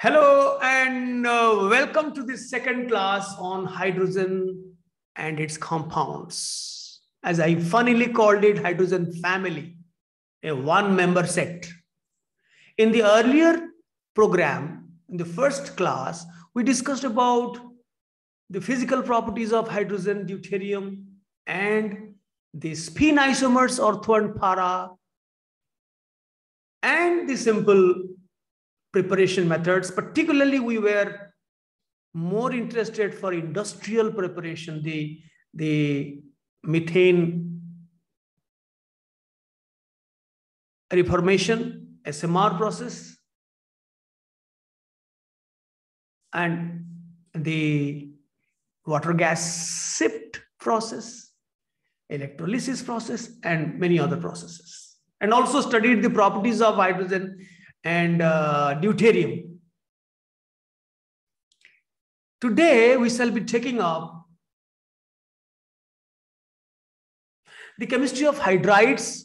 Hello and welcome to this second class on hydrogen and its compounds. As I funnily called it, hydrogen family, a one-member set. In the earlier program, in the first class, we discussed about the physical properties of hydrogen, deuterium, and the spin isomers, ortho and para, and the simple preparation methods. Particularly, we were more interested for industrial preparation, the methane reformation, SMR process, and the water gas shift process, electrolysis process, and many other processes. And also studied the properties of hydrogen and deuterium. Today, we shall be taking up the chemistry of hydrides,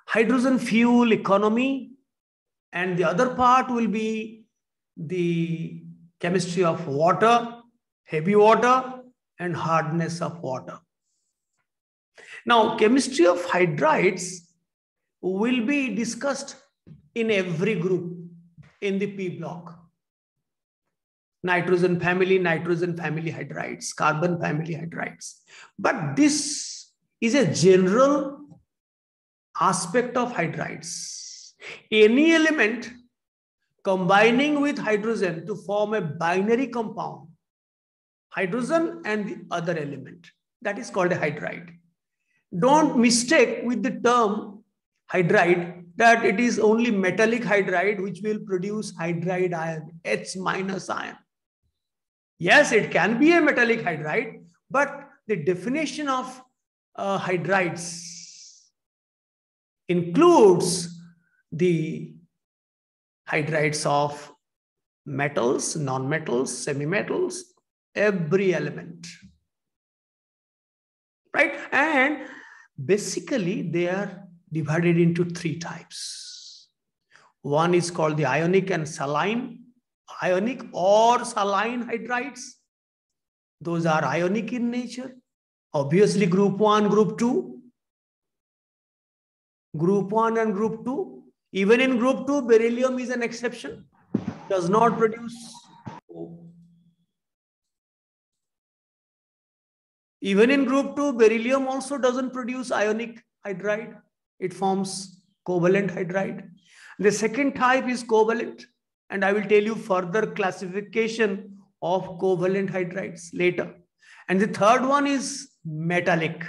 hydrogen fuel economy, and the other part will be the chemistry of water, heavy water, and hardness of water. Now, chemistry of hydrides will be discussed in every group in the P block. Nitrogen family hydrides, carbon family hydrides. But this is a general aspect of hydrides. Any element combining with hydrogen to form a binary compound, hydrogen and the other element, that is called a hydride. Don't mistake with the term hydride that it is only metallic hydride which will produce hydride ion, H- ion. Yes, it can be a metallic hydride, but the definition of hydrides includes the hydrides of metals, non-metals, semi-metals, every element. Right? And basically, they are divided into three types. One is called the ionic and saline, ionic or saline hydrides. Those are ionic in nature. Obviously, group 1, group 2. Group 1 and group 2. Even in group 2, beryllium is an exception. Does not produce. Even in group 2, beryllium also doesn't produce ionic hydride. It forms covalent hydride. The second type is covalent. And I will tell you further classification of covalent hydrides later. And the third one is metallic.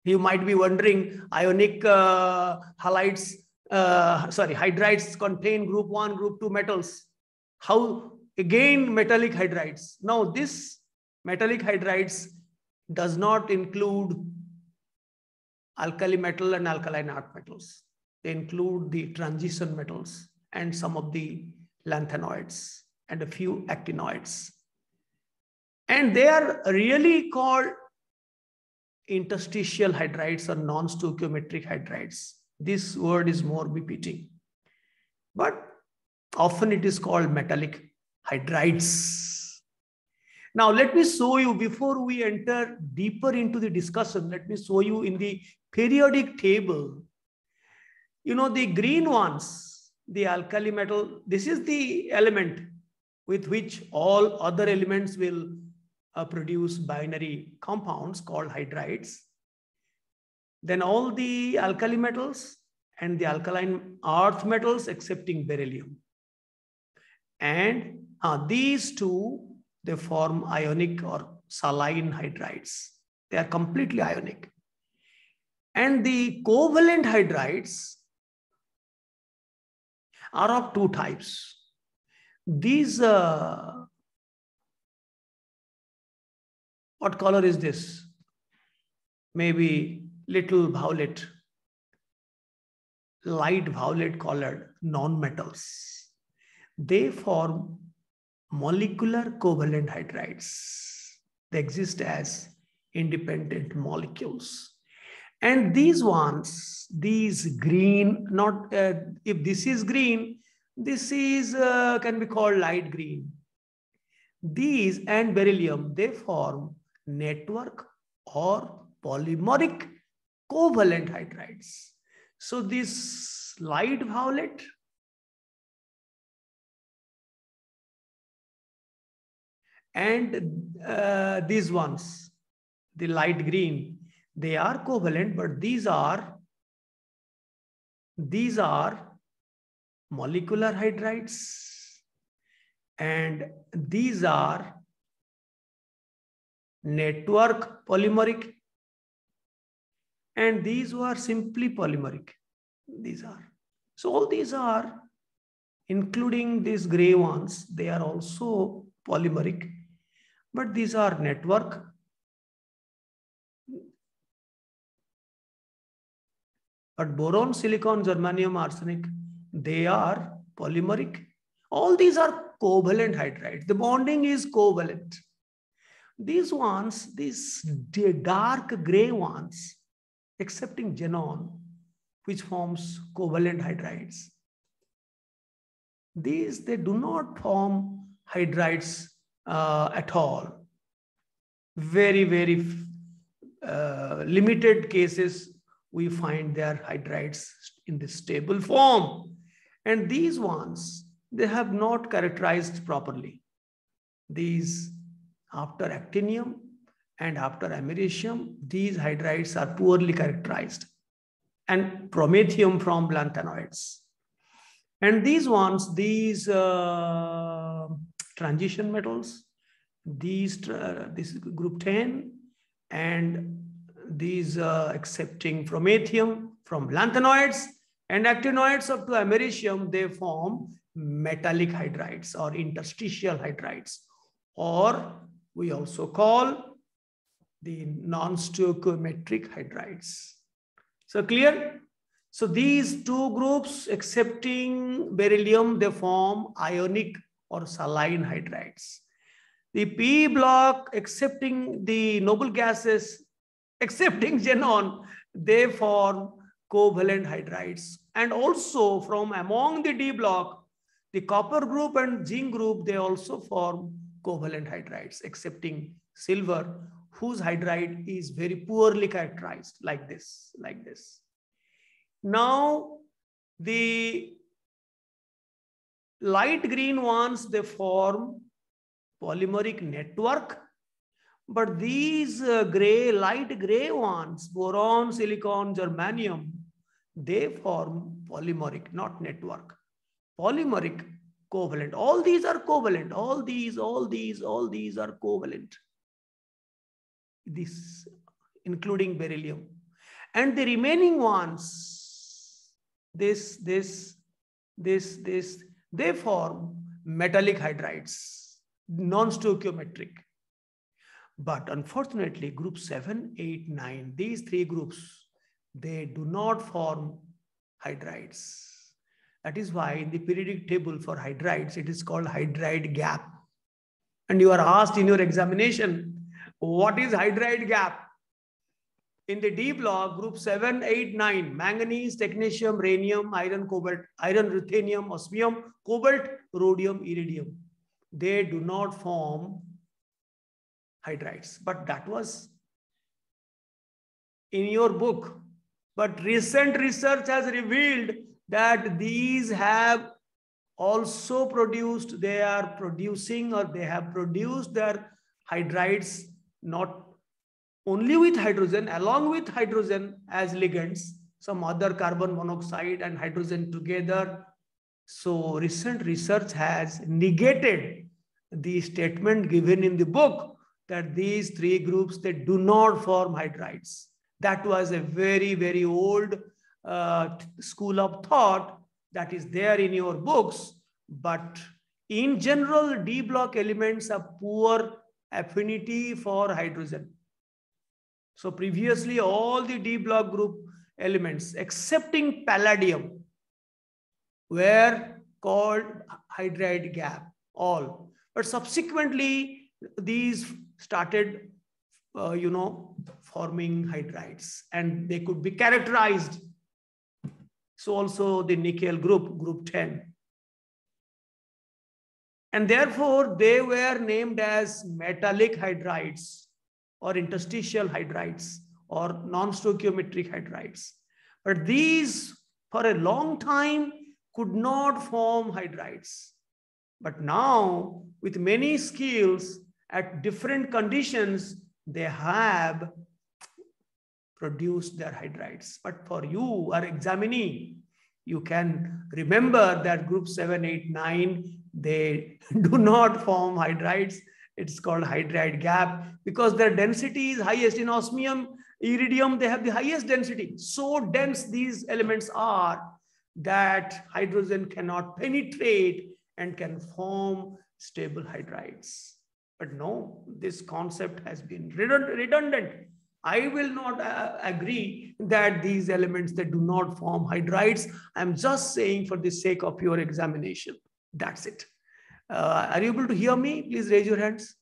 You might be wondering, ionic hydrides contain group 1, group 2 metals. How again metallic hydrides? Now this metallic hydrides does not include alkali metal and alkaline earth metals. They include the transition metals and some of the lanthanoids and a few actinoids. And they are really called interstitial hydrides or non-stoichiometric hydrides. This word is more befitting. But often it is called metallic hydrides. Now, let me show you, before we enter deeper into the discussion, let me show you in the periodic table. You know, the green ones, the alkali metal, this is the element with which all other elements will produce binary compounds called hydrides. Then all the alkali metals and the alkaline earth metals excepting beryllium. And these two, they form ionic or saline hydrides. They are completely ionic. And the covalent hydrides are of two types. These, what color is this? Maybe little violet, light violet colored non-metals. They form molecular covalent hydrides. They exist as independent molecules. And these ones, these green, not if this is green, this is can be called light green. These and beryllium, they form network or polymeric covalent hydrides. So this light violet and these ones, the light green, they are covalent, but these are molecular hydrides, and these are network polymeric, and these were simply polymeric. These are. So all these are, including these gray ones, they are also polymeric, but these are network. But boron, silicon, germanium, arsenic, they are polymeric. All these are covalent hydrides. The bonding is covalent. These ones, these dark gray ones, excepting xenon, which forms covalent hydrides. These, they do not form hydrides at all. Very, very limited cases we find their hydrides in this stable form. And these ones, they have not characterized properly. These, after actinium and after americium, these hydrides are poorly characterized. And promethium from lanthanoids. And these ones, these transition metals, these this group 10, and these accepting promethium from lanthanoids and actinoids up to americium, they form metallic hydrides or interstitial hydrides, or we also call the non-stoichiometric hydrides. So clear? So these two groups, excepting beryllium, they form ionic or saline hydrides. The P block, excepting the noble gases, excepting xenon, they form covalent hydrides. And also from among the D block, the copper group and zinc group, they also form covalent hydrides, excepting silver, whose hydride is very poorly characterized, like this, like this. Now, the light green ones, they form polymeric network, but these light gray ones, boron, silicon, germanium, they form polymeric, not network. Polymeric covalent. All these are covalent. All these are covalent. This, including beryllium. And the remaining ones, they form metallic hydrides, non-stoichiometric. But unfortunately, group 7, 8, 9, these three groups, they do not form hydrides. That is why in the periodic table for hydrides, it is called hydride gap. And you are asked in your examination, what is hydride gap? In the D block, group 7, 8, 9, manganese, technetium, rhenium, iron, cobalt, iron, ruthenium, osmium, cobalt, rhodium, iridium. They do not form hydrides. But that was in your book. But recent research has revealed that these have also produced, they are producing, or they have produced their hydrides not only with hydrogen, along with hydrogen as ligands, some other carbon monoxide and hydrogen together. So recent research has negated the statement given in the book that these three groups, they do not form hydrides. That was a very, very old school of thought that is there in your books. But in general, D block elements have poor affinity for hydrogen. So previously, all the D block group elements, excepting palladium, were called hydride gap, all. But subsequently, these started, forming hydrides, and they could be characterized. So also the nickel group, group 10. And therefore, they were named as metallic hydrides or interstitial hydrides or non-stoichiometric hydrides. But these, for a long time, could not form hydrides. But now, with many skills at different conditions, they have produced their hydrides. But for you, our examinee, you can remember that group 7, 8, 9, they do not form hydrides. It's called hydride gap because their density is highest. In osmium, iridium, they have the highest density. So dense these elements are that hydrogen cannot penetrate and can form stable hydrides. But no, this concept has been redundant. I will not agree that these elements that do not form hydrides. I'm just saying for the sake of your examination. That's it. Are you able to hear me? Please raise your hands.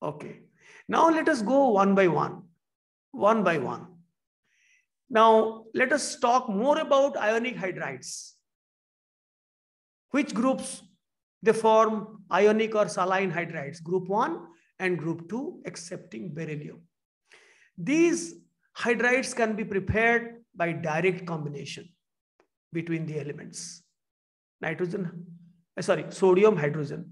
Okay. Now let us go one by one. One by one. Now let us talk more about ionic hydrides. Which groups they form ionic or saline hydrides? Group 1 and group 2, excepting beryllium. These hydrides can be prepared by direct combination between the elements. Sodium hydrogen,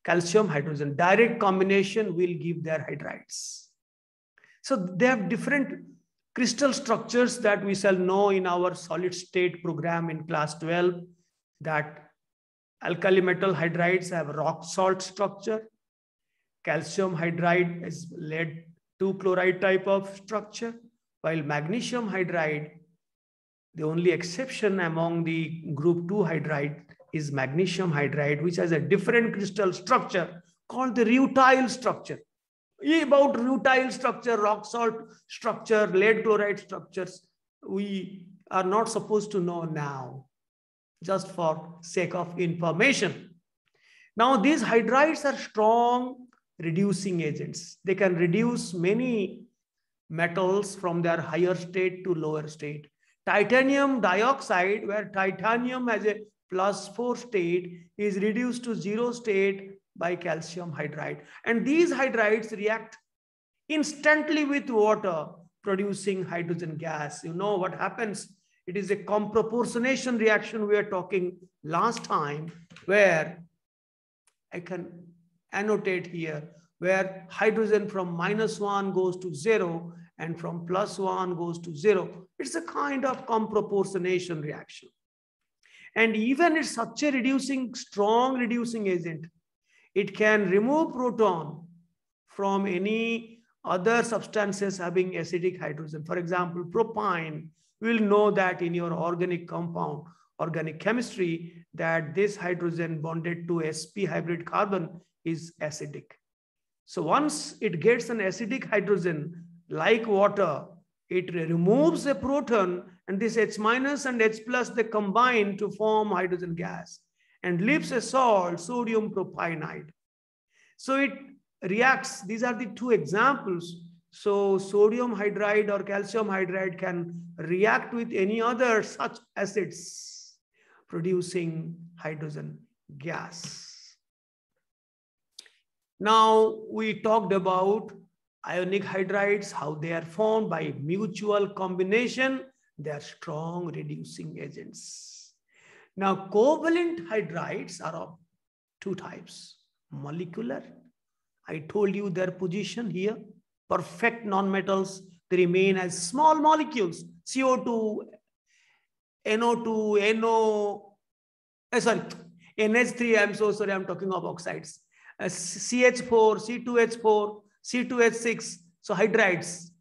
calcium hydrogen. Direct combination will give their hydrides. So they have different crystal structures that we shall know in our solid state program in class 12, that alkali metal hydrides have rock salt structure. Calcium hydride is lead 2 chloride type of structure, while magnesium hydride, the only exception among the group 2 hydride is magnesium hydride, which has a different crystal structure called the rutile structure. About rutile structure, rock salt structure, lead chloride structures, we are not supposed to know now, just for sake of information. Now, these hydrides are strong reducing agents. They can reduce many metals from their higher state to lower state. Titanium dioxide, where titanium has a +4 state, is reduced to 0 state by calcium hydride. And these hydrides react instantly with water, producing hydrogen gas. You know what happens? It is a comproportionation reaction we are talking last time, where I can annotate here, where hydrogen from -1 goes to 0 and from +1 goes to 0. It's a kind of comproportionation reaction. And even it's such a strong reducing agent, it can remove proton from any other substances having acidic hydrogen. For example, propine. We'll know that in your organic compound, organic chemistry, that this hydrogen bonded to sp hybrid carbon is acidic. So once it gets an acidic hydrogen, like water, it removes a proton, and this H- and H+, they combine to form hydrogen gas and leaves a salt, sodium propionide. So it reacts. These are the two examples. So sodium hydride or calcium hydride can react with any other such acids, producing hydrogen gas. Now we talked about ionic hydrides, how they are formed by mutual combination. They are strong reducing agents. Now covalent hydrides are of two types. Molecular, I told you their position here. Perfect nonmetals, they remain as small molecules. CO2, NO2, NH3, I'm so sorry, I'm talking of oxides. CH4, C2H4, C2H6, so hydrides.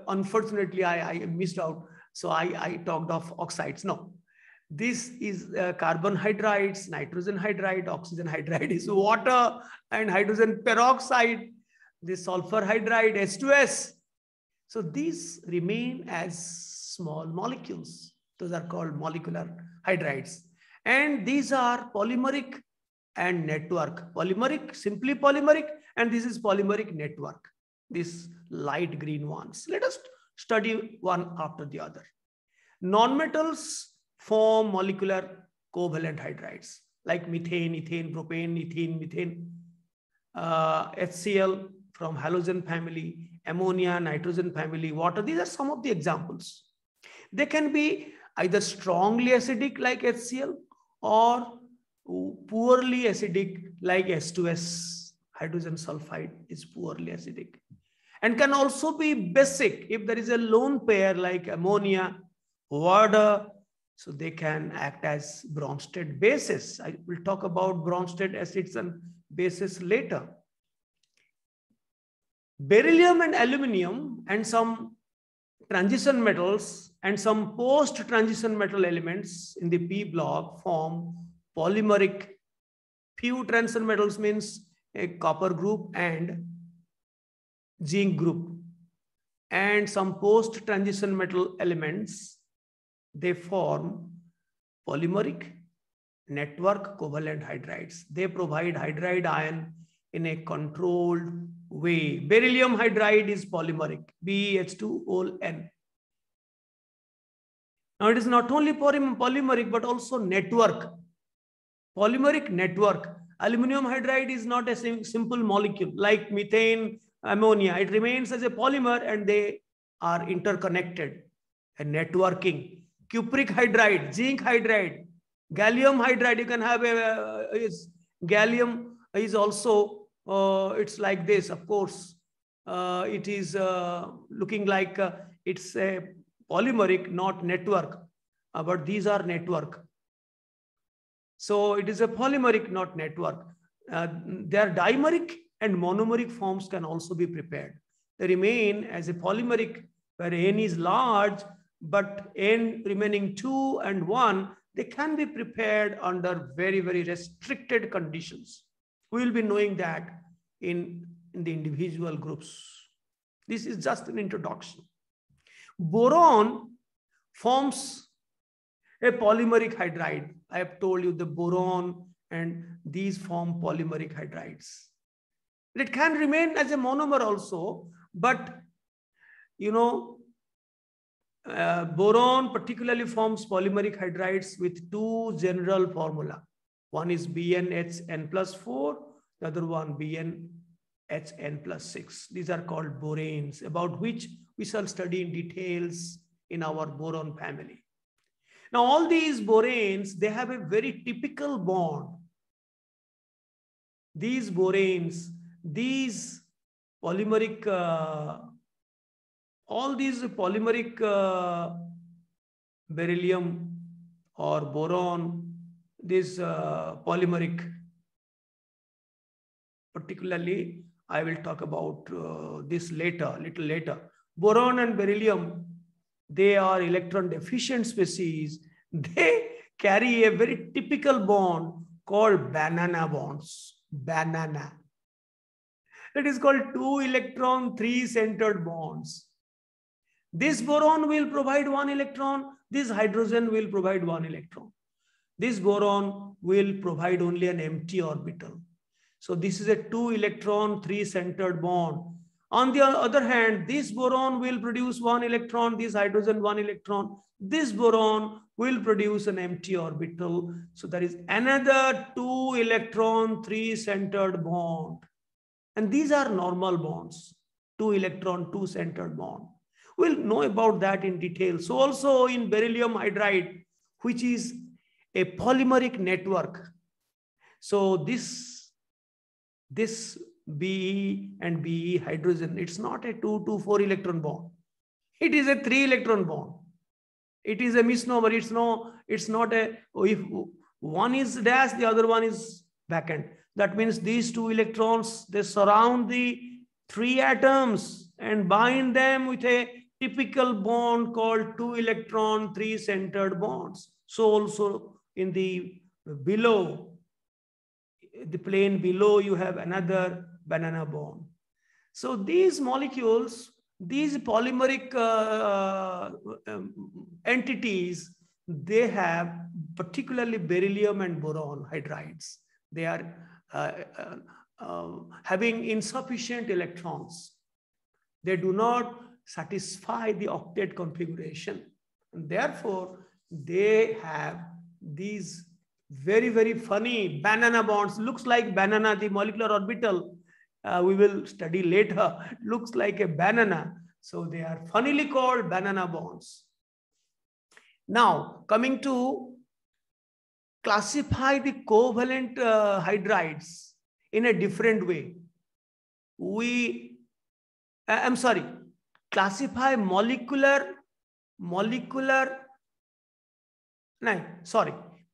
Unfortunately, I missed out. So I talked of oxides. No, this is carbon hydrides, nitrogen hydride, oxygen hydride is water, and hydrogen peroxide, this sulfur hydride, H2S. So these remain as small molecules. Those are called molecular hydrides. And these are polymeric and network. Polymeric, simply polymeric, and this is polymeric network. These light green ones. Let us study one after the other. Nonmetals form molecular covalent hydrides like methane, ethane, propane, ethene, methane, HCl from halogen family, ammonia, nitrogen family, water. These are some of the examples. They can be either strongly acidic like HCl or poorly acidic like H2S. Hydrogen sulfide is poorly acidic. And can also be basic if there is a lone pair like ammonia, water. So they can act as Bronsted bases. I will talk about Bronsted acids and bases later. Beryllium and aluminium and some transition metals and some post-transition metal elements in the P block form polymeric. Few transition metals means a copper group and zinc group. And some post-transition metal elements, they form polymeric network covalent hydrides. They provide hydride ion in a controlled way. Beryllium hydride is polymeric, BeH2ON. Now it is not only polymeric but also network. Polymeric network. Aluminum hydride is not a simple molecule like methane, ammonia. It remains as a polymer and they are interconnected and networking. Cupric hydride, zinc hydride, gallium hydride. You can have gallium is also, it's like this, of course. It is looking like it's a polymeric, not network, but these are network. So it is a polymeric, not network. Their dimeric and monomeric forms can also be prepared. They remain as a polymeric where N is large, but N remaining 2 and 1, they can be prepared under very, very restricted conditions. We will be knowing that in the individual groups. This is just an introduction. Boron forms a polymeric hydride. I have told you the boron and these form polymeric hydrides. It can remain as a monomer also, but boron particularly forms polymeric hydrides with two general formula. One is BnHN+4, the other one BnHN+6. These are called boranes, about which we shall study in details in our boron family. Now, all these boranes, they have a very typical bond. These boranes, these polymeric, all these polymeric beryllium or boron, this polymeric, particularly, I will talk about this later, little later. Boron and beryllium, they are electron deficient species. They carry a very typical bond called banana bonds. Banana. It is called 2 electron, 3 centered bonds. This boron will provide 1 electron. This hydrogen will provide 1 electron. This boron will provide only an empty orbital. So this is a 2 electron, 3 centered bond. On the other hand, this boron will produce 1 electron, this hydrogen 1 electron. This boron will produce an empty orbital. So there is another 2 electron, 3 centered bond. And these are normal bonds, 2 electron, 2 centered bond. We'll know about that in detail. So also in beryllium hydride, which is a polymeric network. So this Be and Be hydrogen, it's not a 2-4 electron bond. It is a 3 electron bond. It is a misnomer. It's not a, if one is dash, the other one is vacant. That means these 2 electrons, they surround the 3 atoms and bind them with a typical bond called 2 electron, 3 centered bonds. So also in the below, the plane below, you have another banana bond. So these molecules, these polymeric entities, they have particularly beryllium and boron hydrides. They are having insufficient electrons. They do not satisfy the octet configuration. And therefore, they have these very, very funny banana bonds. Looks like banana, the molecular orbital. We will study later. Looks like a banana. So they are funnily called banana bonds. Now, coming to classify the covalent hydrides in a different way. Classify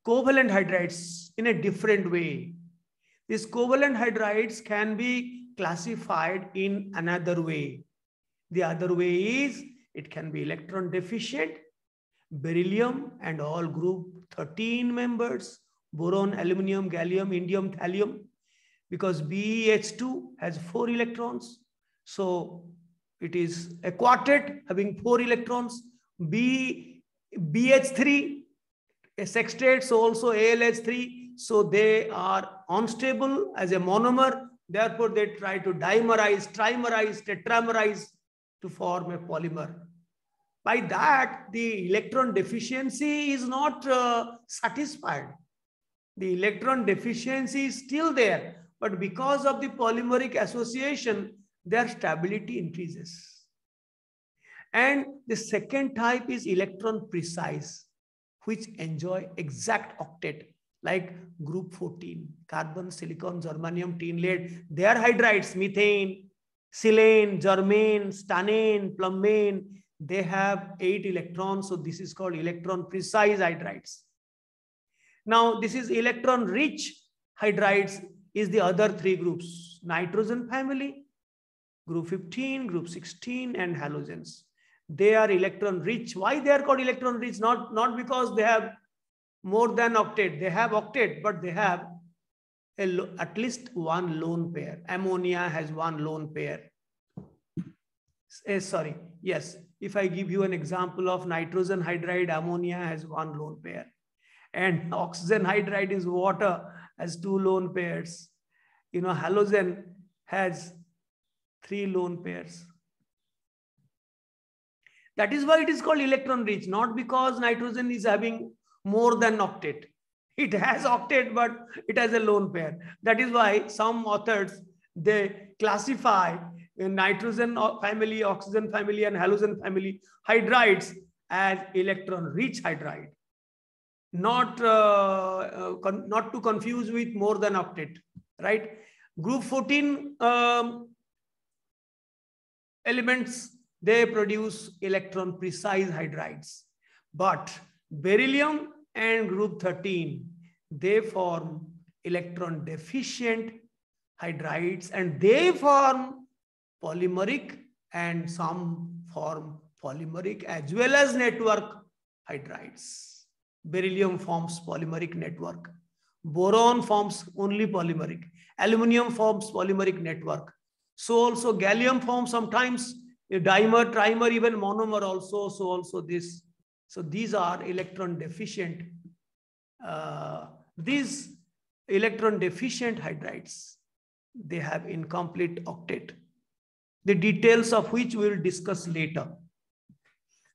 covalent hydrides in a different way. These covalent hydrides can be classified in another way. The other way is it can be electron deficient, beryllium and all group 13 members, boron, aluminum, gallium, indium, thallium, because BeH2 has 4 electrons. So it is a quartet having 4 electrons. BH3, a sextate, so also AlH3. So they are unstable as a monomer. Therefore, they try to dimerize, trimerize, tetramerize to form a polymer. By that, the electron deficiency is not satisfied. The electron deficiency is still there, but because of the polymeric association, their stability increases. And the second type is electron precise, which enjoy exact octet, like group 14, carbon, silicon, germanium, tin, lead. Their hydrides, methane, silane, germane, stannane, plumbane, they have 8 electrons. So this is called electron precise hydrides. Now, this is electron rich hydrides is the other 3 groups: nitrogen family, group 15, group 16, and halogens. They are electron rich. Why they are called electron rich? Not because they have more than octet. They have octet, but they have at least 1 lone pair. Ammonia has 1 lone pair. Yes. If I give you an example of nitrogen hydride, ammonia has 1 lone pair. And oxygen hydride is water, has 2 lone pairs. You know, halogen has 3 lone pairs. That is why it is called electron rich, not because nitrogen is having more than octet. It has octet, but it has a lone pair. That is why some authors, they classify nitrogen family, oxygen family, and halogen family hydrides as electron rich hydride. Not to confuse with more than octet, right? Group 14 elements, they produce electron precise hydrides. But beryllium and group 13, they form electron deficient hydrides, and they form polymeric, and some form polymeric as well as network hydrides. Beryllium forms polymeric network. Boron forms only polymeric. Aluminum forms polymeric network. So also gallium forms sometimes a dimer, trimer, even monomer also. So also this. So these are electron deficient. These electron deficient hydrides, they have incomplete octet, the details of which we will discuss later.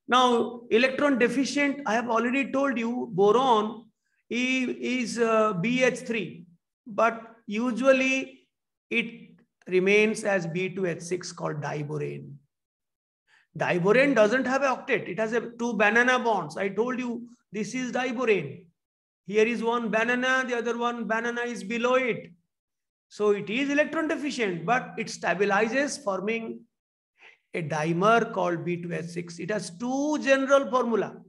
Now, electron deficient, I have already told you, boron is BH3, but usually it remains as B2H6 called diborane. Diborane doesn't have an octet. It has 2 banana bonds. I told you this is diborane. Here is one banana, the other one banana is below it. So it is electron deficient, but it stabilizes, forming a dimer called B2H6. It has 2 general formula.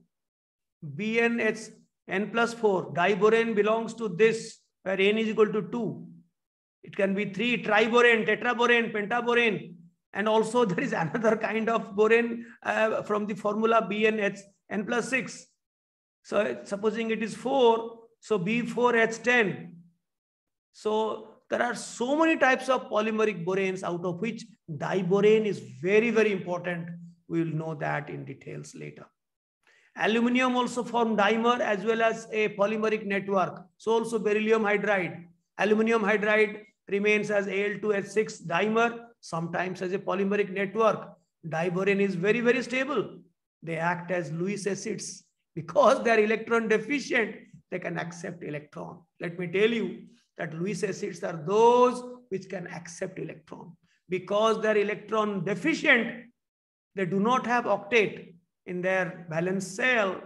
BnH N+4. Diborane belongs to this, where N is equal to 2. It can be 3, triborane, tetraborane, pentaborane. And also there is another kind of borane from the formula BnH N+6. So supposing it is 4, so B4H10. So there are so many types of polymeric boranes, out of which diborane is very, very important. We will know that in details later. Aluminium also form dimer as well as a polymeric network. So also beryllium hydride. Aluminum hydride remains as Al2H6 dimer, sometimes as a polymeric network. Diborane is very, very stable. They act as Lewis acids. Because they are electron deficient, they can accept electron. Let me tell you that Lewis acids are those which can accept electron. Because they are electron deficient, they do not have octet in their valence shell,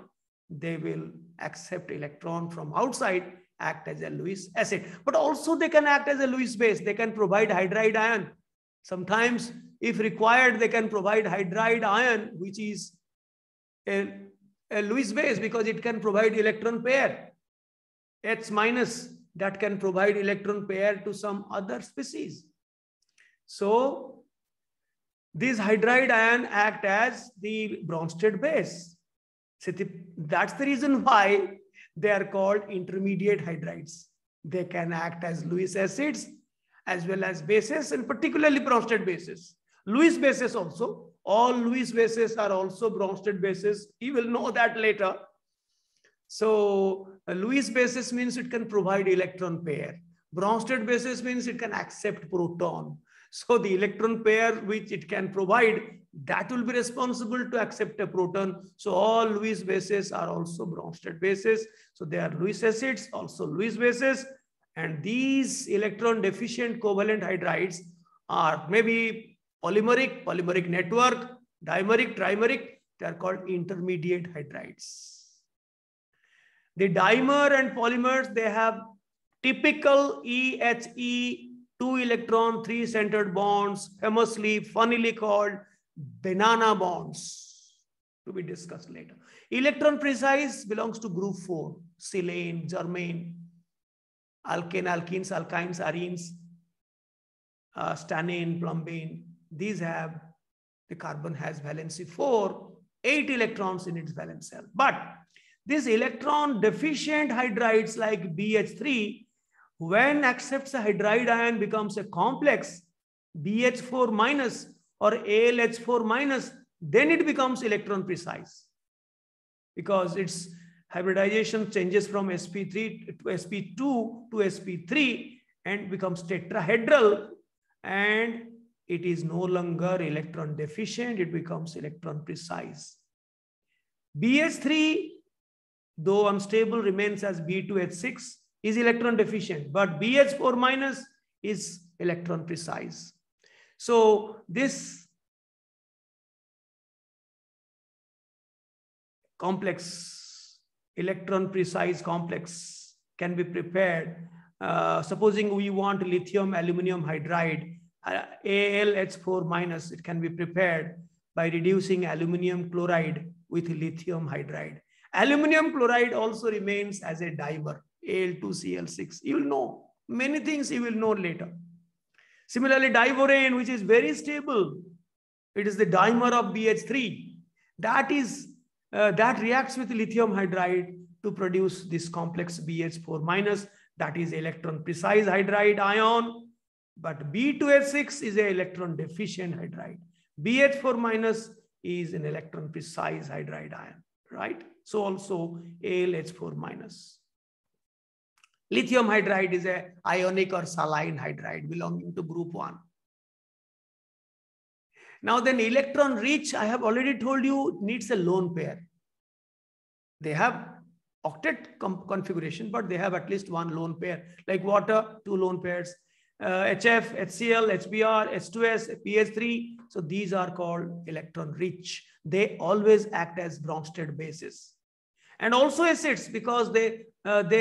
they will accept electron from outside, act as a Lewis acid. But also they can act as a Lewis base. They can provide hydride ion. Sometimes, if required, they can provide hydride ion, which is a Lewis base, because it can provide electron pair. H minus, that can provide electron pair to some other species. So these hydride ion act as the Bronsted base. So that's the reason why they are called intermediate hydrides. They can act as Lewis acids as well as bases, and particularly Bronsted bases. Lewis bases also. All Lewis bases are also Bronsted bases. You will know that later. So a Lewis basis means it can provide electron pair. Bronsted basis means it can accept proton. So the electron pair which it can provide, that will be responsible to accept a proton. So all Lewis bases are also Bronsted bases. So they are Lewis acids, also Lewis bases. And these electron deficient covalent hydrides are maybe polymeric network, dimeric, trimeric. They are called intermediate hydrides. The dimer and polymers, they have typical EHE 2 electron 3 centered bonds, famously, funnily called banana bonds, to be discussed later. Electron precise belongs to group 4, silane, germane, alkane, alkenes, alkynes, arenes, stannane, plumbane. These have, the carbon has valency 4, 8 electrons in its valence shell. But these electron deficient hydrides like BH3, when accepts a hydride ion, becomes a complex BH4 minus or AlH4 minus, then it becomes electron precise, because its hybridization changes from sp3 to sp2 to sp3 and becomes tetrahedral, and it is no longer electron deficient, it becomes electron precise. BH3, though unstable, remains as B2H6, is electron deficient, but BH4 minus is electron precise. So this complex, electron precise complex, can be prepared. Supposing we want lithium aluminum hydride, AlH4 minus, it can be prepared by reducing aluminum chloride with lithium hydride. Aluminum chloride also remains as a dimer, Al2Cl6. You will know many things, you will know later. Similarly, diborane, which is very stable, it is the dimer of BH3. That reacts with lithium hydride to produce this complex BH4 minus, that is electron precise hydride ion. But B2H6 is an electron deficient hydride. BH4 minus is an electron precise hydride ion, right? So also AlH4 minus. Lithium hydride is a ionic or saline hydride belonging to group 1. Now then, electron rich, I have already told you, needs a lone pair. They have octet configuration, but they have at least one lone pair. Like water, 2 lone pairs. HF, HCl, HBr, H2S, PH3. So these are called electron rich. They always act as Bronsted bases. And also acids, because they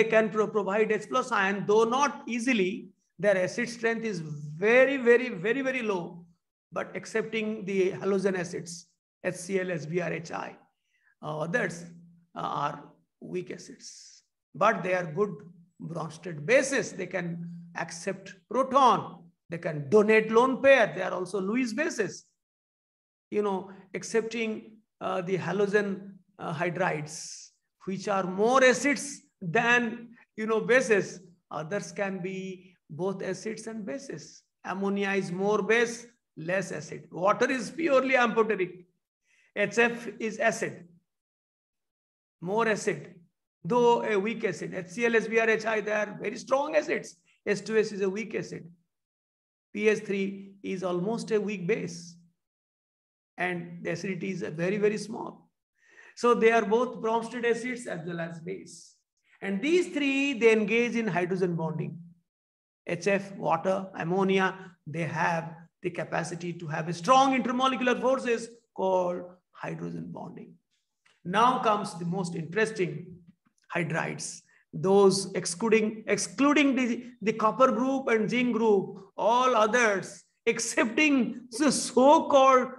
can provide H plus ion, though not easily. Their acid strength is very, very, very, very low. But excepting the halogen acids, HCl, HBr, HI, others are weak acids. But they are good Bronsted bases. They can accept proton. They can donate lone pair. They are also Lewis bases. You know, excepting the halogen hydrides, which are more acids than, bases. Others can be both acids and bases. Ammonia is more base, less acid. Water is purely amphoteric. HF is acid, more acid, though a weak acid. HCl, HBr, HI, they are very strong acids. H2S is a weak acid. PH3 is almost a weak base. And the acidity is very, very small. So they are both Bromstead acids as well as base. And these three, they engage in hydrogen bonding. HF, water, ammonia, they have the capacity to have a strong intermolecular forces called hydrogen bonding. Now comes the most interesting hydrides. Those excluding the copper group and zinc group, all others, excepting the so-called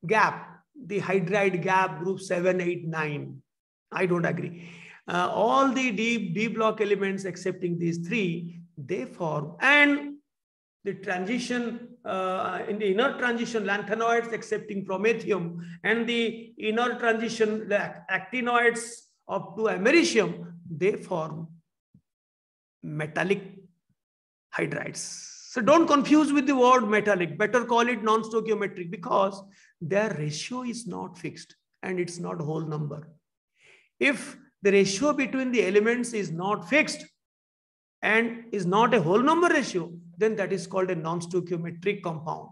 gap, the hydride gap, group 7, 8, 9. I don't agree. All the D block elements, excepting these three, they form. And the transition, in the inner transition, lanthanoids, excepting promethium, and the inner transition, the actinoids up to americium, they form metallic hydrides. So don't confuse with the word metallic. Better call it non-stoichiometric, because their ratio is not fixed and it's not whole number. If the ratio between the elements is not fixed and is not a whole number ratio, then that is called a non-stoichiometric compound.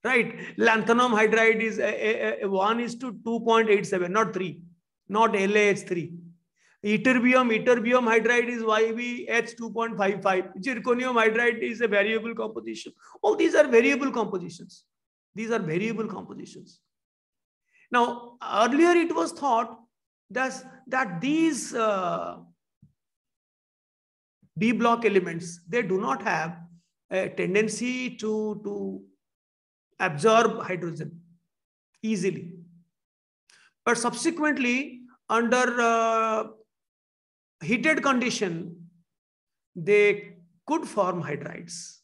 Right? Lanthanum hydride is 1:2.87, not 3, not LaH3. Ytterbium hydride is YbH 2.55. Zirconium hydride is a variable composition. All these are variable compositions. These are variable compositions. Now, earlier it was thought that these D block elements, they do not have a tendency to absorb hydrogen easily. But subsequently, under heated condition, they could form hydrides.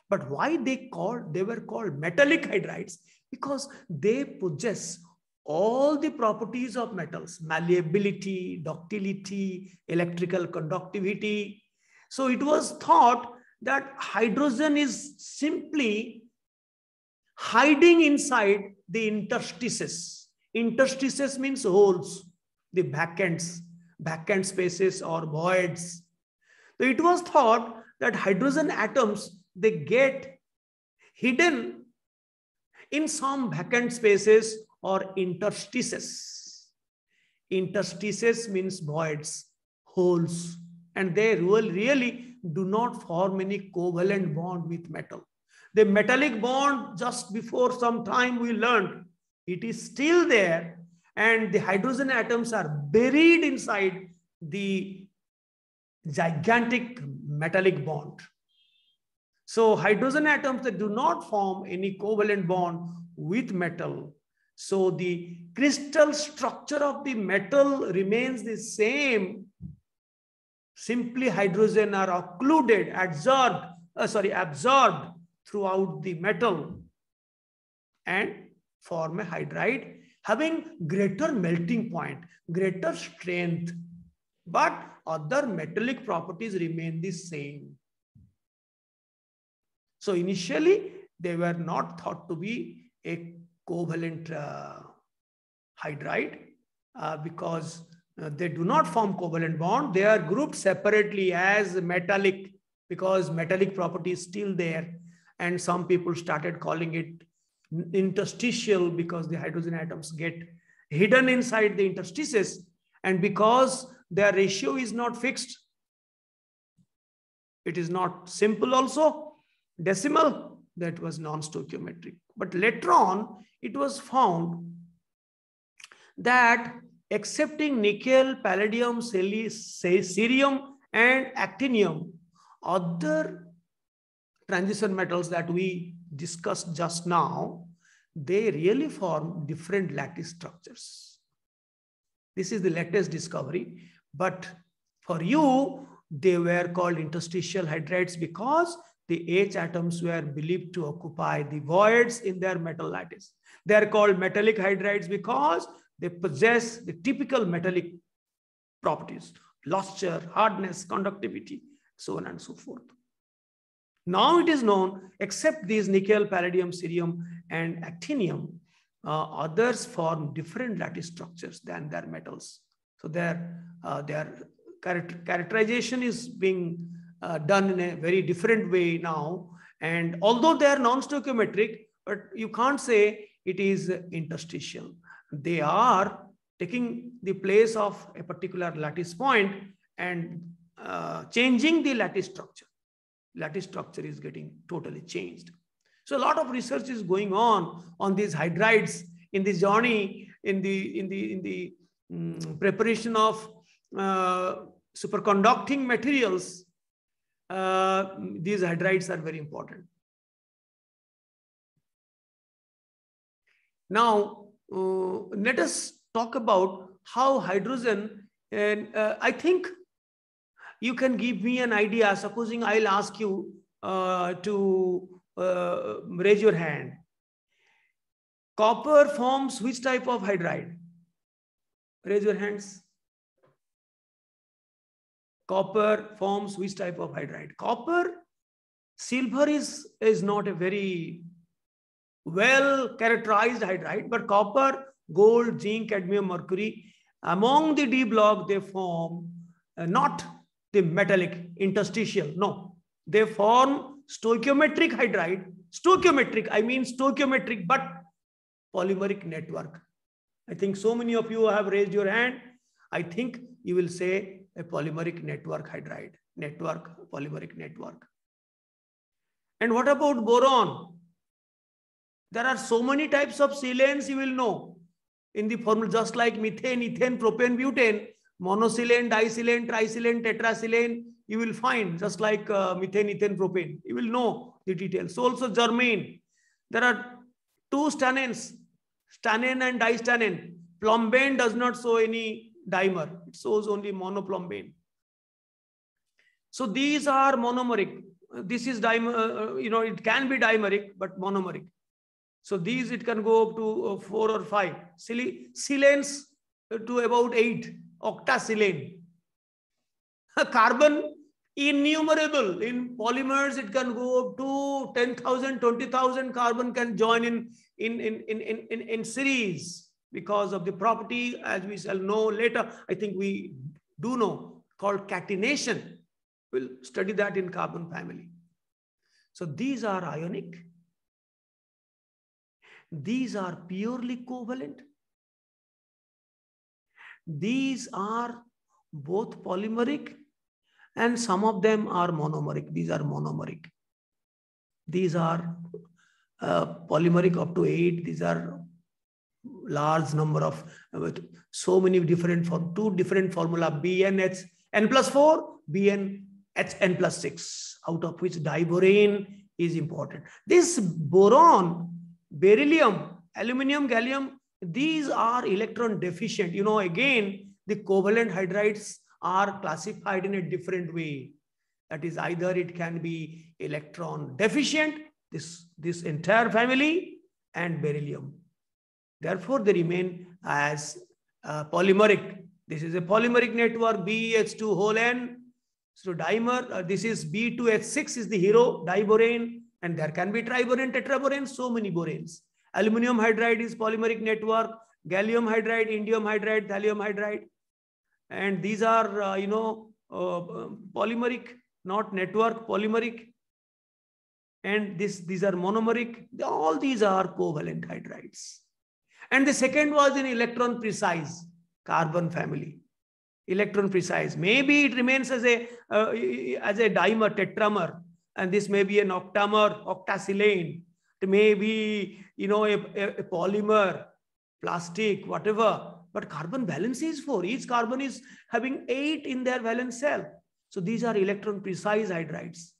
But why they were called metallic hydrides? Because they possess all the properties of metals: malleability, ductility, electrical conductivity. So it was thought that hydrogen is simply hiding inside the interstices. Interstices means holes, the vacant spaces or voids. So it was thought that hydrogen atoms, they get hidden in some vacant spaces or interstices. Interstices means voids, holes, and they really do not form any covalent bond with metal. The metallic bond, just before some time we learned, it is still there, and the hydrogen atoms are buried inside the gigantic metallic bond. So hydrogen atoms, they do not form any covalent bond with metal. So the crystal structure of the metal remains the same. Simply hydrogen are occluded, absorbed throughout the metal and form a hydride having greater melting point, greater strength, but other metallic properties remain the same. So initially, they were not thought to be a covalent hydride because they do not form covalent bond. They are grouped separately as metallic because metallic property is still there. And some people started calling it interstitial because the hydrogen atoms get hidden inside the interstices. And because their ratio is not fixed, it is not simple also, decimal, that was non-stoichiometric. But later on, it was found that excepting nickel, palladium, cerium, and actinium, other transition metals that we discussed just now, they really form different lattice structures. This is the latest discovery. But for you, they were called interstitial hydrides because the H atoms were believed to occupy the voids in their metal lattice. They are called metallic hydrides because they possess the typical metallic properties: luster, hardness, conductivity, so on and so forth. Now it is known, except these nickel, palladium, cerium, and actinium, others form different lattice structures than their metals. So they are characterization is being done in a very different way now. And although they are non-stoichiometric, but you can't say it is interstitial. They are taking the place of a particular lattice point and changing the lattice structure. Lattice structure is getting totally changed. So a lot of research is going on these hydrides in this journey, in the preparation of superconducting materials. These hydrides are very important. Now, let us talk about how hydrogen, and I think you can give me an idea. Supposing I'll ask you to raise your hand. Copper forms which type of hydride? Raise your hands. Copper forms which type of hydride? Copper, silver is not a very well characterized hydride, but copper, gold, zinc, cadmium, mercury, among the D block, they form not the metallic interstitial. No, they form stoichiometric hydride. Stoichiometric, I mean stoichiometric, but polymeric network. I think so many of you have raised your hand. I think you will say a polymeric network hydride. Network, polymeric network. And what about boron? There are so many types of silanes you will know in the formula, just like methane, ethane, propane, butane, monosilane, disilane, trisilane, tetrasilane, you will find just like methane, ethane, propane. You will know the details. So also germane. There are two stannins, stannane and distannane. Plumbane does not show any dimer. It shows only monoplumbane. So these are monomeric. This is dimer, it can be dimeric, but monomeric. So these, it can go up to 4 or 5. Silanes to about 8. Octasilane. Carbon, innumerable. In polymers, it can go up to 10,000, 20,000 carbon can join in series because of the property, as we shall know later. I think we do know, called catenation. We'll study that in carbon family. So these are ionic. These are purely covalent. These are both polymeric and some of them are monomeric. These are monomeric. These are polymeric up to 8. These are large number of, so many different, two different formula, BnH n+4, BnH n+6, out of which diborane is important. This boron, beryllium, aluminium, gallium, these are electron deficient. Again, the covalent hydrides are classified in a different way. That is, either it can be electron deficient, this entire family, and beryllium. Therefore, they remain as polymeric. This is a polymeric network, BH2 whole N. So dimer, this is B2H6 is the hero, diborane, and there can be triborane, tetraborane, so many boranes. Aluminium hydride is polymeric network, gallium hydride, indium hydride, thallium hydride. And these are, polymeric, not network, polymeric. And these are monomeric. All these are covalent hydrides. And the second was in electron precise carbon family. Electron precise. Maybe it remains as a dimer, tetramer. And this may be an octamer, octasilane. It may be, a polymer, plastic, whatever. But carbon valence is 4. Each carbon is having 8 in their valence shell. So these are electron precise hydrides.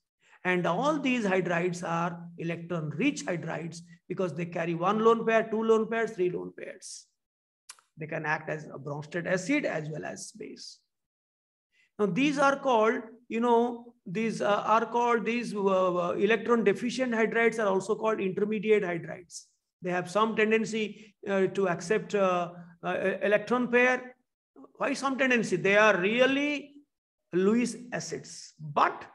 And all these hydrides are electron rich hydrides because they carry 1 lone pair, 2 lone pairs, 3 lone pairs. They can act as a Bronsted acid as well as base. Now these are called, these electron deficient hydrides are also called intermediate hydrides. They have some tendency to accept electron pair. Why some tendency? They are really Lewis acids, but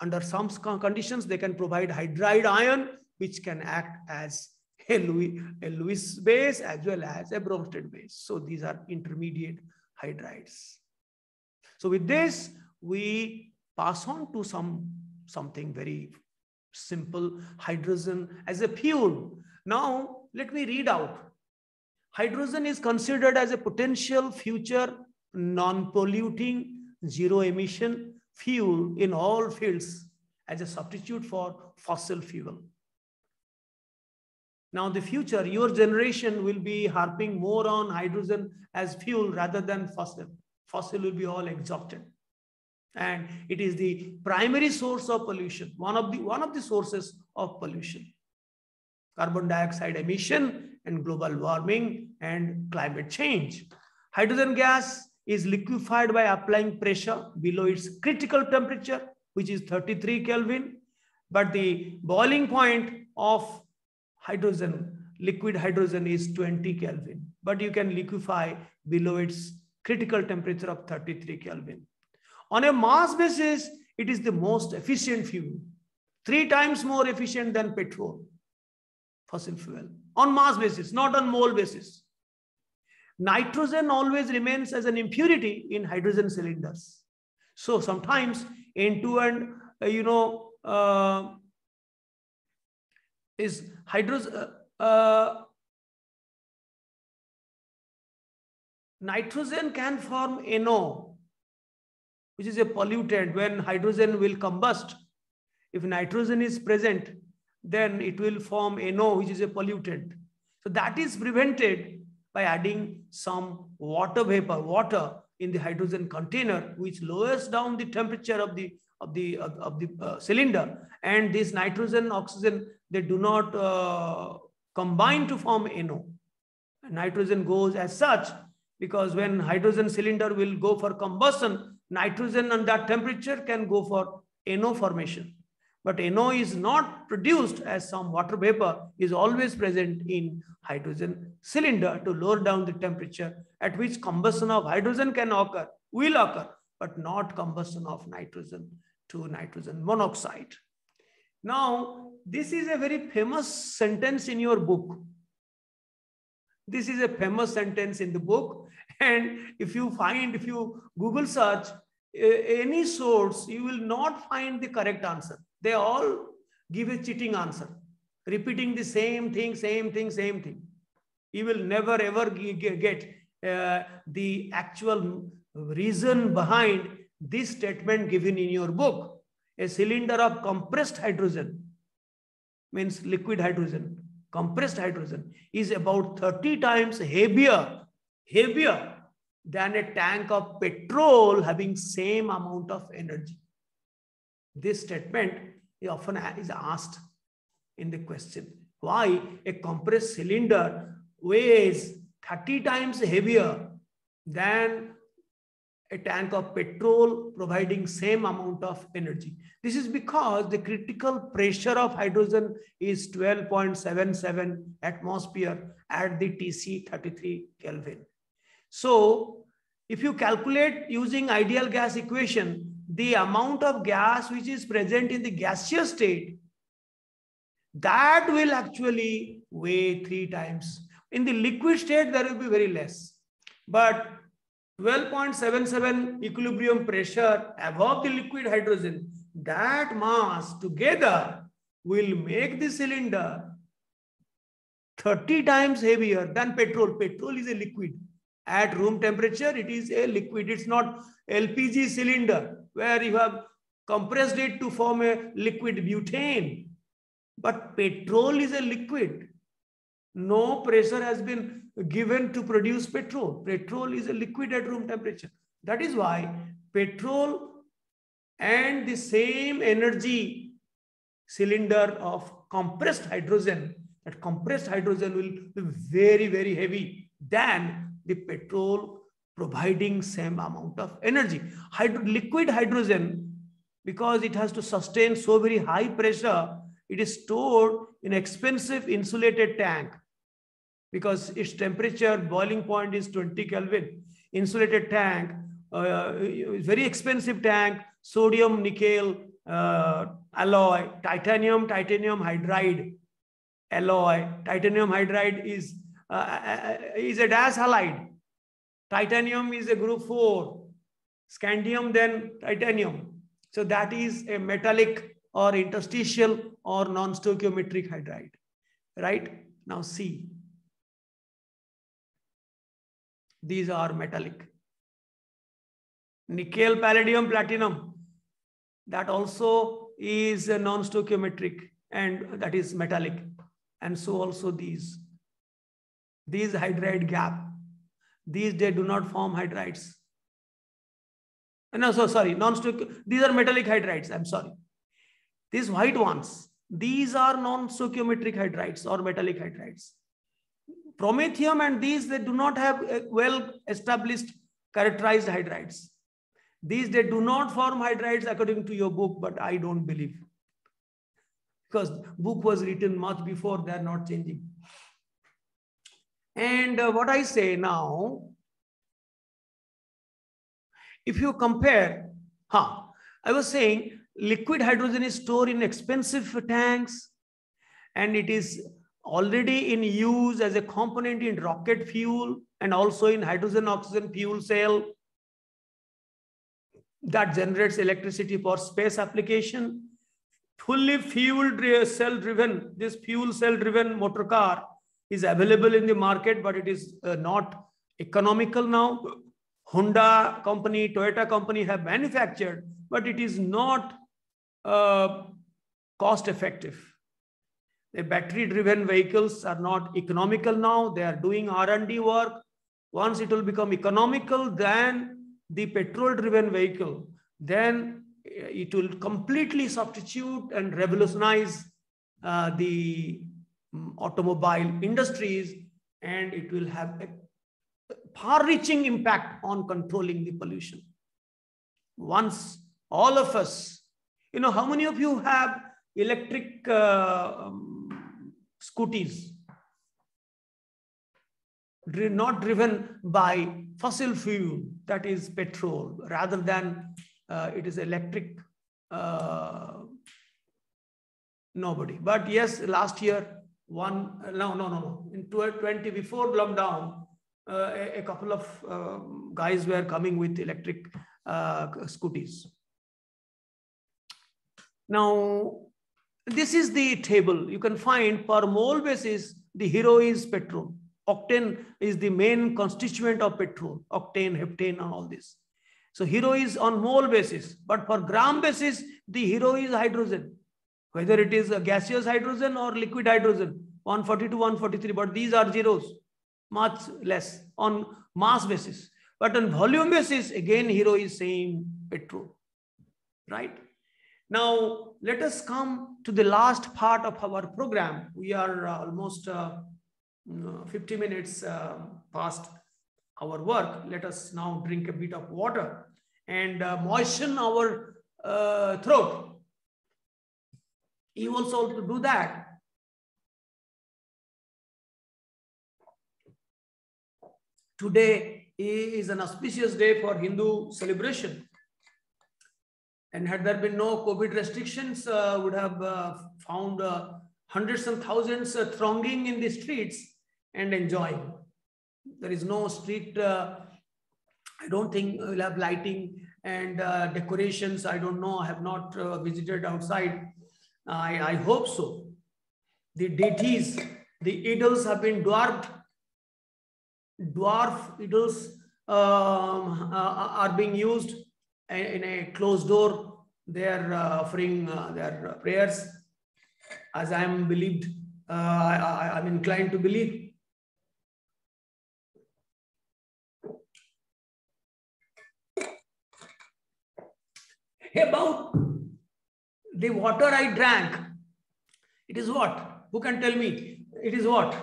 under some conditions they can provide hydride ion, which can act as a Lewis base as well as a Bronsted base. So these are intermediate hydrides. So with this, we pass on to something very simple, hydrogen as a fuel. Now, let me read out. Hydrogen is considered as a potential future non-polluting, zero-emission fuel in all fields as a substitute for fossil fuel. Now, the future, your generation will be harping more on hydrogen as fuel rather than fossil. Fossil will be all exhausted. And it is the primary source of pollution, one of the sources of pollution. Carbon dioxide emission and global warming and climate change. Hydrogen gas is liquefied by applying pressure below its critical temperature, which is 33 Kelvin. But the boiling point of hydrogen, liquid hydrogen, is 20 Kelvin. But you can liquefy below its critical temperature of 33 Kelvin. On a mass basis, it is the most efficient fuel, 3 times more efficient than petrol, fossil fuel, on mass basis, not on mole basis. Nitrogen always remains as an impurity in hydrogen cylinders. So sometimes N2 and, is hydrogen, nitrogen can form NO, which is a pollutant when hydrogen will combust. If nitrogen is present, then it will form NO, which is a pollutant. So that is prevented by adding some water vapor, water in the hydrogen container, which lowers down the temperature of the cylinder. And this nitrogen, oxygen, they do not combine to form NO. Nitrogen goes as such because when hydrogen cylinder will go for combustion, nitrogen on that temperature can go for NO formation. But NO is not produced as some water vapor, is always present in hydrogen cylinder to lower down the temperature at which combustion of hydrogen can occur, will occur, but not combustion of nitrogen to nitrogen monoxide. Now, this is a very famous sentence in your book. This is a famous sentence in the book. And if you Google search any source, you will not find the correct answer. They all give a cheating answer, repeating the same thing. You will never ever get the actual reason behind this statement given in your book. A cylinder of compressed hydrogen, means liquid hydrogen, compressed hydrogen, is about 30 times heavier than a tank of petrol having same amount of energy. This statement often is asked in the question. Why a compressed cylinder weighs 30 times heavier than a tank of petrol providing same amount of energy? This is because the critical pressure of hydrogen is 12.77 atmosphere at the TC 33 Kelvin. So if you calculate using ideal gas equation, the amount of gas which is present in the gaseous state, that will actually weigh 3 times. In the liquid state, there will be very less. But 12.77 equilibrium pressure above the liquid hydrogen, that mass together will make the cylinder 30 times heavier than petrol. Petrol is a liquid. At room temperature, it is a liquid. It's not LPG cylinder where you have compressed it to form a liquid butane. But petrol is a liquid. No pressure has been given to produce petrol. Petrol is a liquid at room temperature. That is why petrol and the same energy cylinder of compressed hydrogen, that compressed hydrogen will be very, very heavy than the petrol providing same amount of energy. Liquid hydrogen, because it has to sustain so very high pressure, it is stored in expensive insulated tank because its temperature boiling point is 20 Kelvin. Insulated tank, very expensive tank, sodium, nickel, alloy, titanium hydride alloy. Titanium hydride is a dash halide. Titanium is a group 4. scandium, then titanium. So that is a metallic or interstitial or non-stoichiometric hydride, right? Now see, these are metallic. Nickel, palladium, platinum, that also is a non-stoichiometric and that is metallic. And so also these hydride gap, these they do not form hydrides. No, so sorry, non-stoichiometric, these are metallic hydrides, I'm sorry. These white ones, these are non-stoichiometric hydrides or metallic hydrides. Promethium and these, they do not have well-established characterized hydrides. These, they do not form hydrides according to your book, but I don't believe. Because book was written much before, they are not changing. And what I say now, if you compare, I was saying liquid hydrogen is stored in expensive tanks and it is already in use as a component in rocket fuel and also in hydrogen oxygen fuel cell that generates electricity for space application. Fully fuel cell driven, this fuel cell driven motor car is available in the market, but it is not economical now. Honda company, Toyota company have manufactured, but it is not cost effective. The battery driven vehicles are not economical now. They are doing R&D work. Once it will become economical, then the petrol driven vehicle, then it will completely substitute and revolutionize the automobile industries, and it will have a far-reaching impact on controlling the pollution. Once all of us, how many of you have electric scooties, not driven by fossil fuel, that is petrol, rather than it is electric? Nobody. But yes, last year, in 2020, before lockdown, a couple of guys were coming with electric scooties. Now, this is the table. You can find per mole basis, the hero is petrol. Octane is the main constituent of petrol. Octane, heptane, and all this. So hero is on mole basis, but for gram basis, the hero is hydrogen. Whether it is a gaseous hydrogen or liquid hydrogen, 142, 143, but these are zeros, much less on mass basis. But on volume basis, again, hero is same petrol, right? Now, let us come to the last part of our program. We are almost 50 minutes past our work. Let us now drink a bit of water and moisten our throat. You also do that. Today is an auspicious day for Hindu celebration. And had there been no COVID restrictions, would have found hundreds and thousands thronging in the streets and enjoying. There is no street, I don't think we'll have lighting and decorations. I don't know, I have not visited outside. I hope so. The deities, the idols have been dwarf idols are being used in a closed door. They are offering their prayers, as I am believed. I'm inclined to believe. About the water I drank, it is what? Who can tell me? It is what?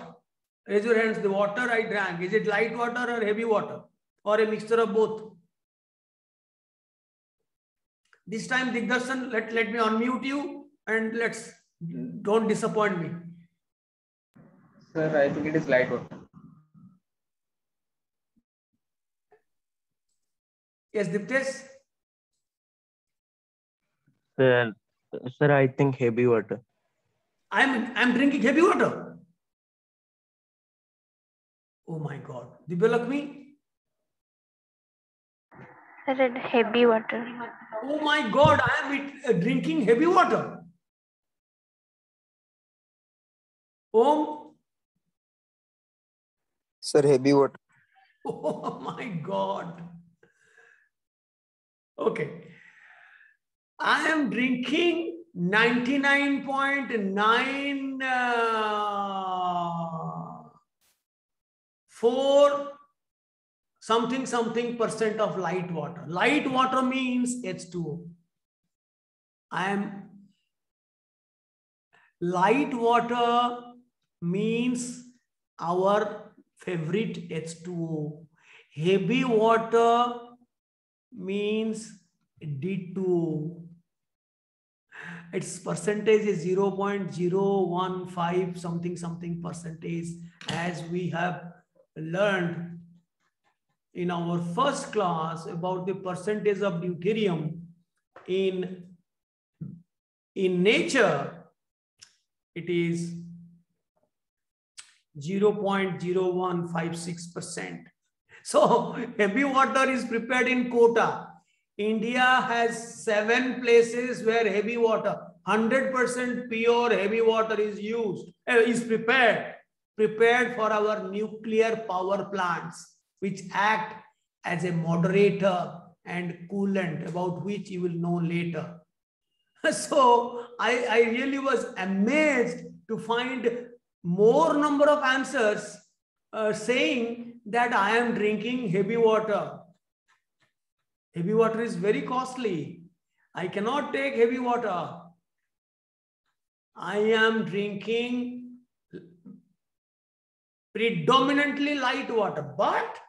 Raise your hands. The water I drank, is it light water or heavy water? Or a mixture of both? This time, Digdarshan, let me unmute you and don't disappoint me. Sir, I think it is light water. Yes, Diptesh? Sir, I think heavy water. I'm drinking heavy water. Oh my God. Divyalakshmi? Red heavy water. Oh my God, I am drinking heavy water. Om. Sir, heavy water. Oh my God. Okay. I am drinking 99.94 something percent of light water. Light water means H2O. Light water means our favorite H2O. Heavy water means D2O. Its percentage is 0.015 something percentage, as we have learned in our first class about the percentage of deuterium in nature. It is 0.0156%. So heavy water is prepared in Kota. India has 7 places where heavy water, 100% pure heavy water is used, is prepared for our nuclear power plants, which act as a moderator and coolant, about which you will know later. So I really was amazed to find more number of answers saying that I am drinking heavy water. Heavy water is very costly. I cannot take heavy water. I am drinking predominantly light water. But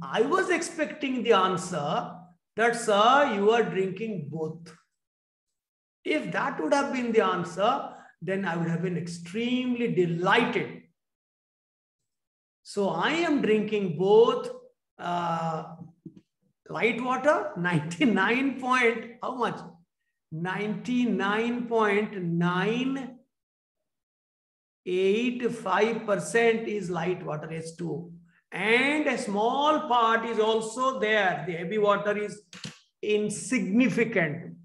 I was expecting the answer that, sir, you are drinking both. If that would have been the answer, then I would have been extremely delighted. So I am drinking both light water, 99.985% is light water, H2O. And a small part is also there. The heavy water is insignificant.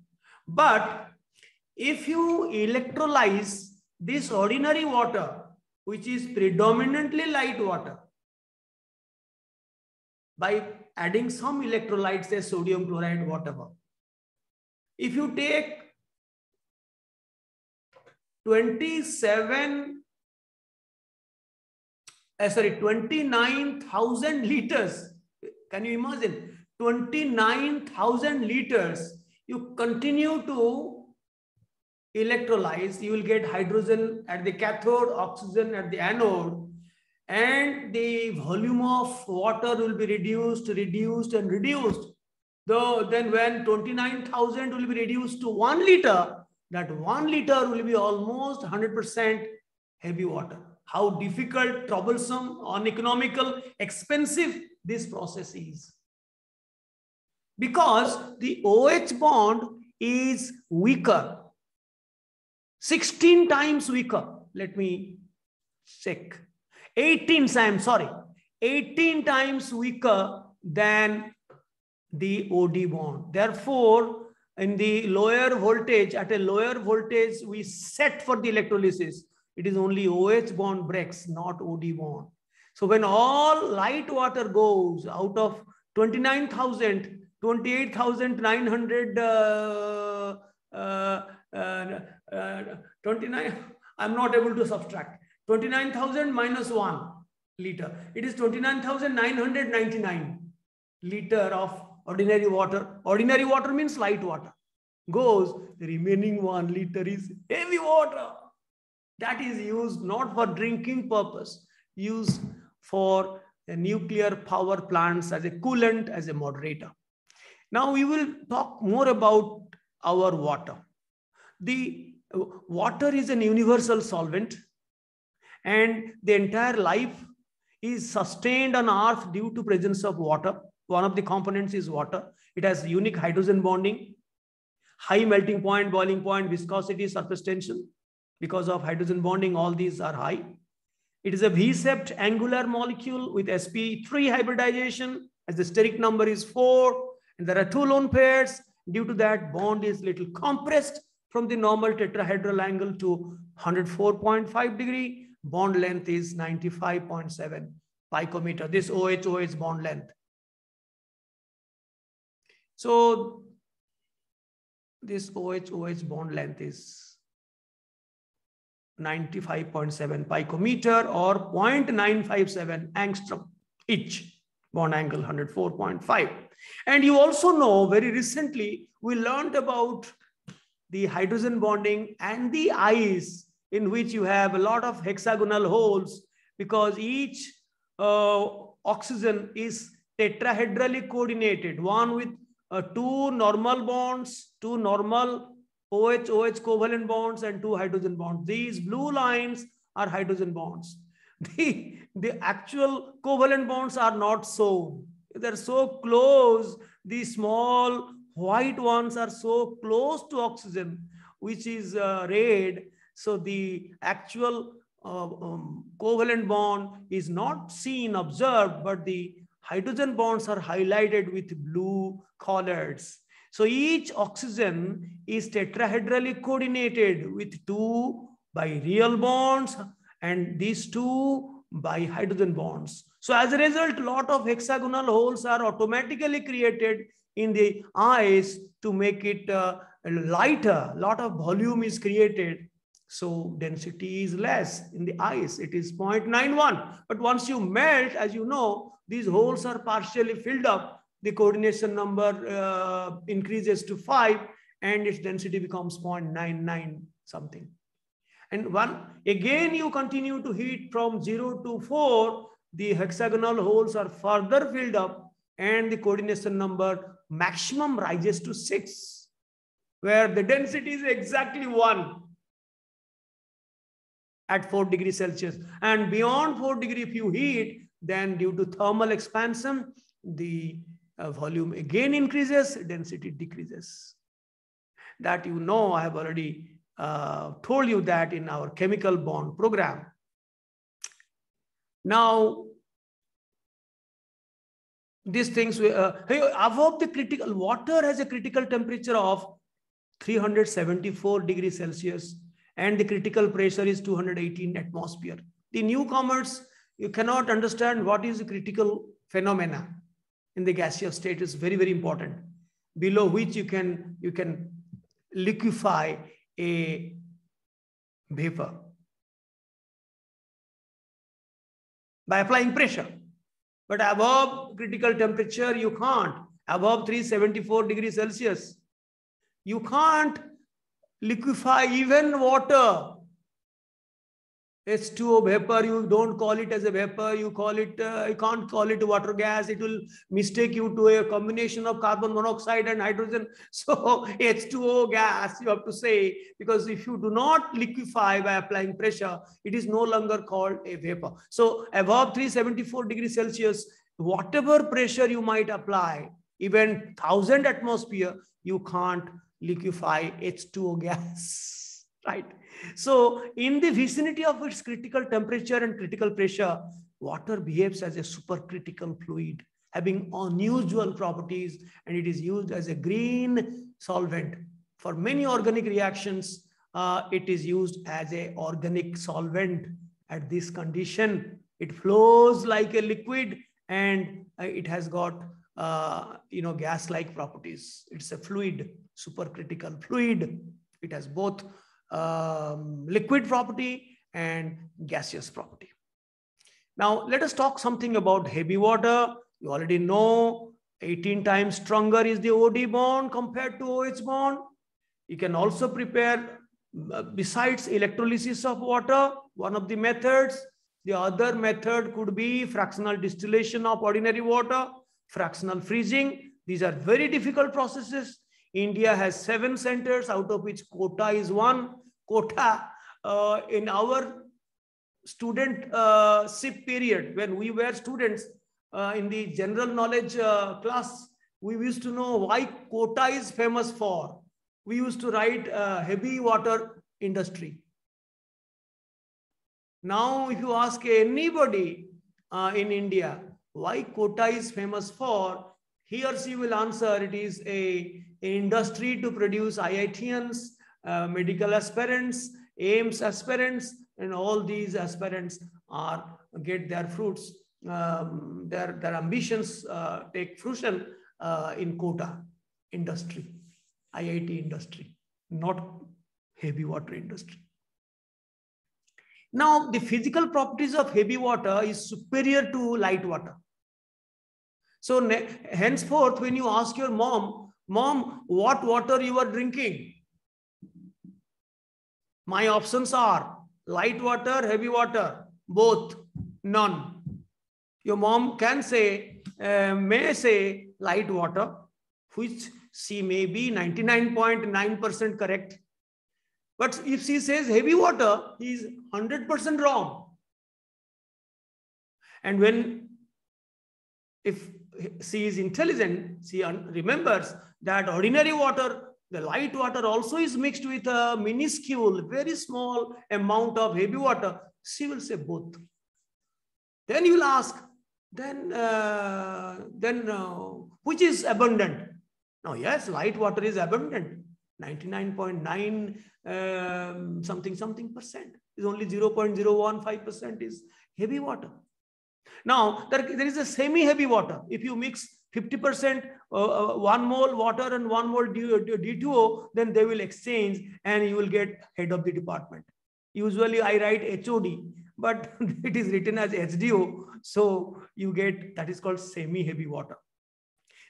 But if you electrolyze this ordinary water, which is predominantly light water, by adding some electrolytes, say sodium chloride, whatever. If you take 29,000 liters, can you imagine? 29,000 liters, you continue to electrolyze, you will get hydrogen at the cathode, oxygen at the anode, and the volume of water will be reduced. Though then when 29,000 will be reduced to 1 liter, that 1 liter will be almost 100% heavy water. How difficult, troublesome, uneconomical, expensive this process is. Because the OH bond is weaker. 16 times weaker. Let me check. 18 times weaker than the OD bond. Therefore, in the lower voltage, at a lower voltage, we set for the electrolysis. It is only OH bond breaks, not OD bond. So when all light water goes out of 29,000, 28,900, 29, I'm not able to subtract. 29,000 minus 1 liter. It is 29,999 liter of ordinary water. Ordinary water means light water. Goes, the remaining 1 liter is heavy water. That is used not for drinking purpose, used for the nuclear power plants as a coolant, as a moderator. Now we will talk more about our water. The water is an universal solvent, and the entire life is sustained on Earth due to presence of water. One of the components is water. It has unique hydrogen bonding, high melting point, boiling point, viscosity, surface tension. Because of hydrogen bonding, all these are high. It is a V-shaped angular molecule with sp3 hybridization, as the steric number is 4. And there are two lone pairs. Due to that, bond is little compressed from the normal tetrahedral angle to 104.5 degree. Bond length is 95.7 picometer. This OH bond length. So this OH bond length is 95.7 picometer or 0.957 angstrom each. Bond angle 104.5. And you also know very recently we learned about the hydrogen bonding and the ice, in which you have a lot of hexagonal holes because each oxygen is tetrahedrally coordinated, one with two normal bonds, two normal OH covalent bonds and two hydrogen bonds. These blue lines are hydrogen bonds. The actual covalent bonds are not shown. They're so close. The small white ones are so close to oxygen, which is red. So the actual covalent bond is not seen, observed, but the hydrogen bonds are highlighted with blue colors. So each oxygen is tetrahedrally coordinated with two by real bonds and these two by hydrogen bonds. So as a result, a lot of hexagonal holes are automatically created in the ice to make it lighter. A lot of volume is created. So density is less in the ice. It is 0.91. But once you melt, as you know, these holes are partially filled up. The coordination number increases to 5 and its density becomes 0.99 something. And again, you continue to heat from 0 to 4, the hexagonal holes are further filled up and the coordination number maximum rises to 6, where the density is exactly 1 at 4 degrees Celsius. And beyond 4 degrees, if you heat, then due to thermal expansion, the volume again increases, density decreases. That you know, I have already told you that in our chemical bond program. Now, these things, above the critical, water has a critical temperature of 374 degrees Celsius and the critical pressure is 218 atmosphere. The newcomers, you cannot understand what is the critical phenomena in the gaseous state. Is very, very important, below which you can liquefy a vapor by applying pressure. But above critical temperature, you can't. Above 374 degrees Celsius, you can't liquefy even water. H2O vapor, you don't call it as a vapor, you call it, you can't call it water gas. It will mistake you to a combination of carbon monoxide and hydrogen. So H2O gas, you have to say, because if you do not liquefy by applying pressure, it is no longer called a vapor. So above 374 degrees Celsius, whatever pressure you might apply, even 1000 atmosphere, you can't liquefy H2O gas, right? So in the vicinity of its critical temperature and critical pressure, water behaves as a supercritical fluid having unusual properties, and it is used as a green solvent. For many organic reactions, it is used as an organic solvent. At this condition, it flows like a liquid and it has got gas-like properties. It's a fluid, supercritical fluid. It has both liquid property and gaseous property. Now, let us talk something about heavy water. You already know 18 times stronger is the OD bond compared to OH bond. You can also prepare, besides electrolysis of water, one of the methods. The other method could be fractional distillation of ordinary water, fractional freezing. These are very difficult processes. India has 7 centers, out of which Kota is one. Kota, in our studentship period, when we were students in the general knowledge class, we used to know why Kota is famous for. We used to write heavy water industry. Now, if you ask anybody in India why Kota is famous for, he or she will answer it is an industry to produce IITians, medical aspirants, AIMS aspirants, and all these aspirants are get their fruits, their ambitions take fruition in Kota industry, IIT industry, not heavy water industry. Now, the physical properties of heavy water is superior to light water. So henceforth, when you ask your mom, what water you are drinking? My options are light water, heavy water, both, none. Your mom can say, may say light water, which she may be 99.9% correct. But if she says heavy water, he is 100% wrong. And if she is intelligent, she remembers that ordinary water, the light water also is mixed with a minuscule, very small amount of heavy water. She will say both. Then you will ask, then which is abundant? Now, yes, light water is abundant. 99.9 something percent is only 0.015% is heavy water. Now, there is a semi-heavy water. If you mix 50% 1 mole water and 1 mole D2O, then they will exchange and you will get head of the department. Usually I write HOD, but it is written as HDO. So you get, that is called semi-heavy water.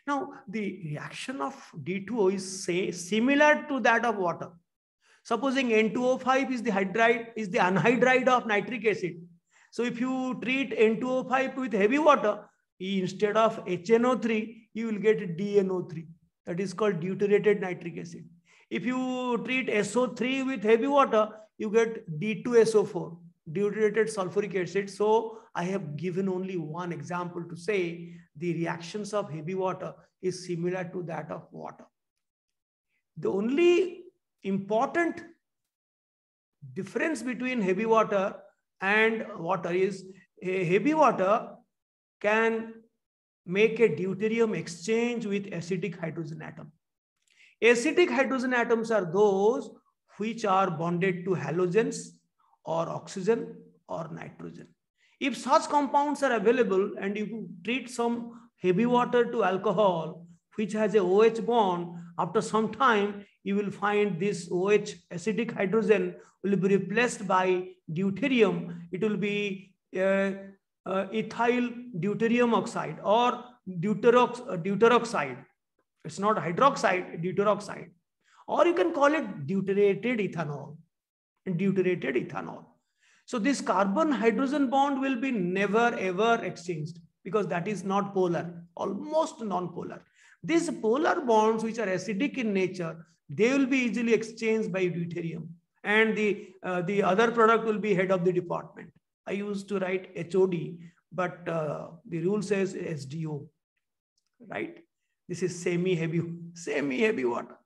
Now, the reaction of D2O is similar to that of water. Supposing N2O5 is the anhydride of nitric acid. So if you treat N2O5 with heavy water, instead of HNO3, you will get DNO3. That is called deuterated nitric acid. If you treat SO3 with heavy water, you get D2SO4, deuterated sulfuric acid. So I have given only one example to say the reactions of heavy water is similar to that of water. The only important difference between heavy water and water is a heavy water can make a deuterium exchange with acidic hydrogen atom. Acidic hydrogen atoms are those which are bonded to halogens or oxygen or nitrogen. If such compounds are available and you treat some heavy water to alcohol which has a OH bond, after some time you will find this OH acidic hydrogen will be replaced by deuterium. It will be ethyl deuterium oxide or deuteroxide. It's not hydroxide, deuteroxide. Or you can call it deuterated ethanol. Deuterated ethanol. So this carbon hydrogen bond will be never ever exchanged because that is not polar, almost non-polar. These polar bonds which are acidic in nature, they will be easily exchanged by deuterium, and the other product will be head of the department. I used to write HOD, but the rule says SDO, right? This is semi-heavy water,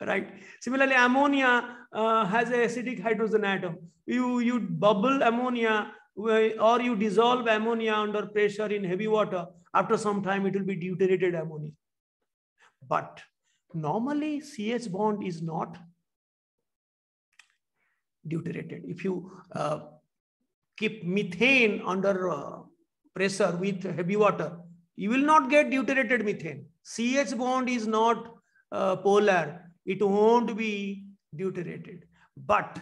right? Similarly, ammonia has an acidic hydrogen atom. You bubble ammonia or you dissolve ammonia under pressure in heavy water. After some time, it will be deuterated ammonia. But normally, CH bond is not deuterated. If you keep methane under pressure with heavy water, you will not get deuterated methane. CH bond is not polar. It won't be deuterated. But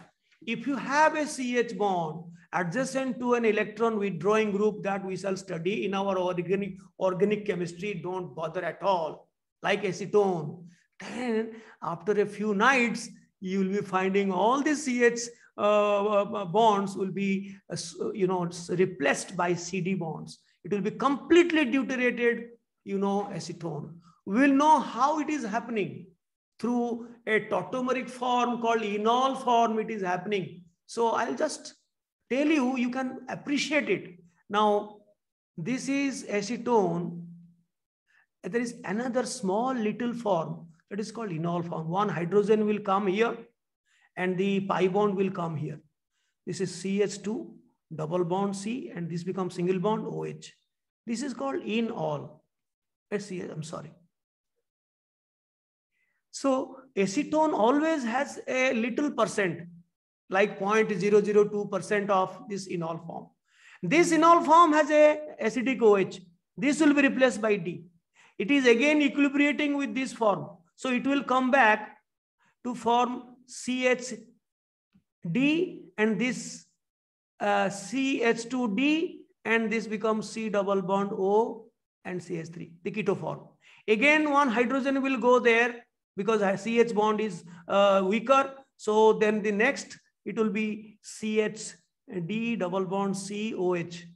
if you have a CH bond adjacent to an electron withdrawing group that we shall study in our organic chemistry, don't bother at all, like acetone, then after a few nights, you will be finding all the CH bonds will be replaced by CD bonds. It will be completely deuterated, acetone. We will know how it is happening. Through a tautomeric form called enol form, it is happening. So I'll just tell you, you can appreciate it. Now, this is acetone. There is another small little form that is called enol form. One hydrogen will come here and the pi bond will come here. This is CH2, double bond C, and this becomes single bond OH. This is called enol. I'm sorry. So acetone always has a little percent, like 0.002% of this enol form. This enol form has a acidic OH. This will be replaced by D. It is again equilibrating with this form. So it will come back to form CHD and this CH2D, and this becomes C double bond O and CH3, the keto form. Again, one hydrogen will go there because CH bond is weaker. So then the next, it will be CHD double bond COH.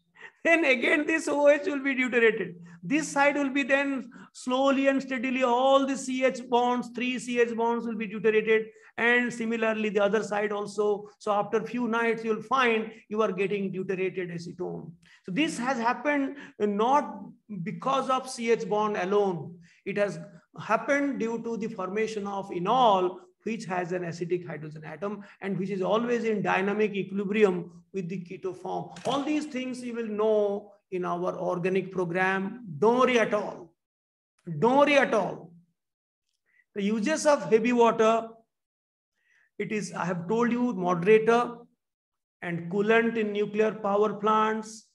Then again, this OH will be deuterated. This side will be then slowly and steadily, all the CH bonds, 3 CH bonds will be deuterated. And similarly, the other side also. So after a few nights, you'll find you are getting deuterated acetone. So this has happened not because of CH bond alone. It has happened due to the formation of enol, which has an acidic hydrogen atom and which is always in dynamic equilibrium with the keto form. All these things you will know in our organic program. Don't worry at all. Don't worry at all. The uses of heavy water, it is, I have told you, moderator and coolant in nuclear power plants,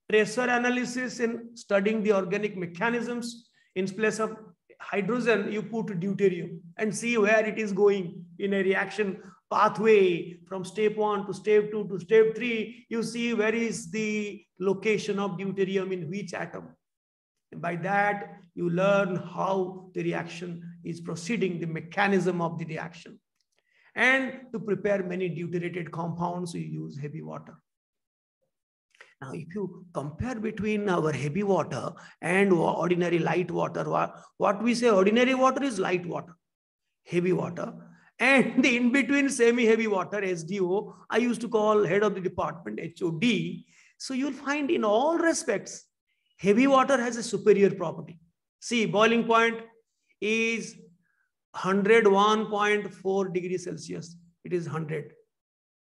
tracer analysis in studying the organic mechanisms. In place of hydrogen, you put deuterium and see where it is going in a reaction pathway from step 1 to step 2 to step 3. You see where is the location of deuterium in which atom. And by that, you learn how the reaction is proceeding, the mechanism of the reaction. And to prepare many deuterated compounds, you use heavy water. Now, if you compare between our heavy water and ordinary light water, what we say ordinary water is light water, heavy water, and the in-between semi-heavy water, SDO, I used to call head of the department, HOD. So you'll find in all respects, heavy water has a superior property. See, boiling point is 101.4 degrees Celsius. It is 100,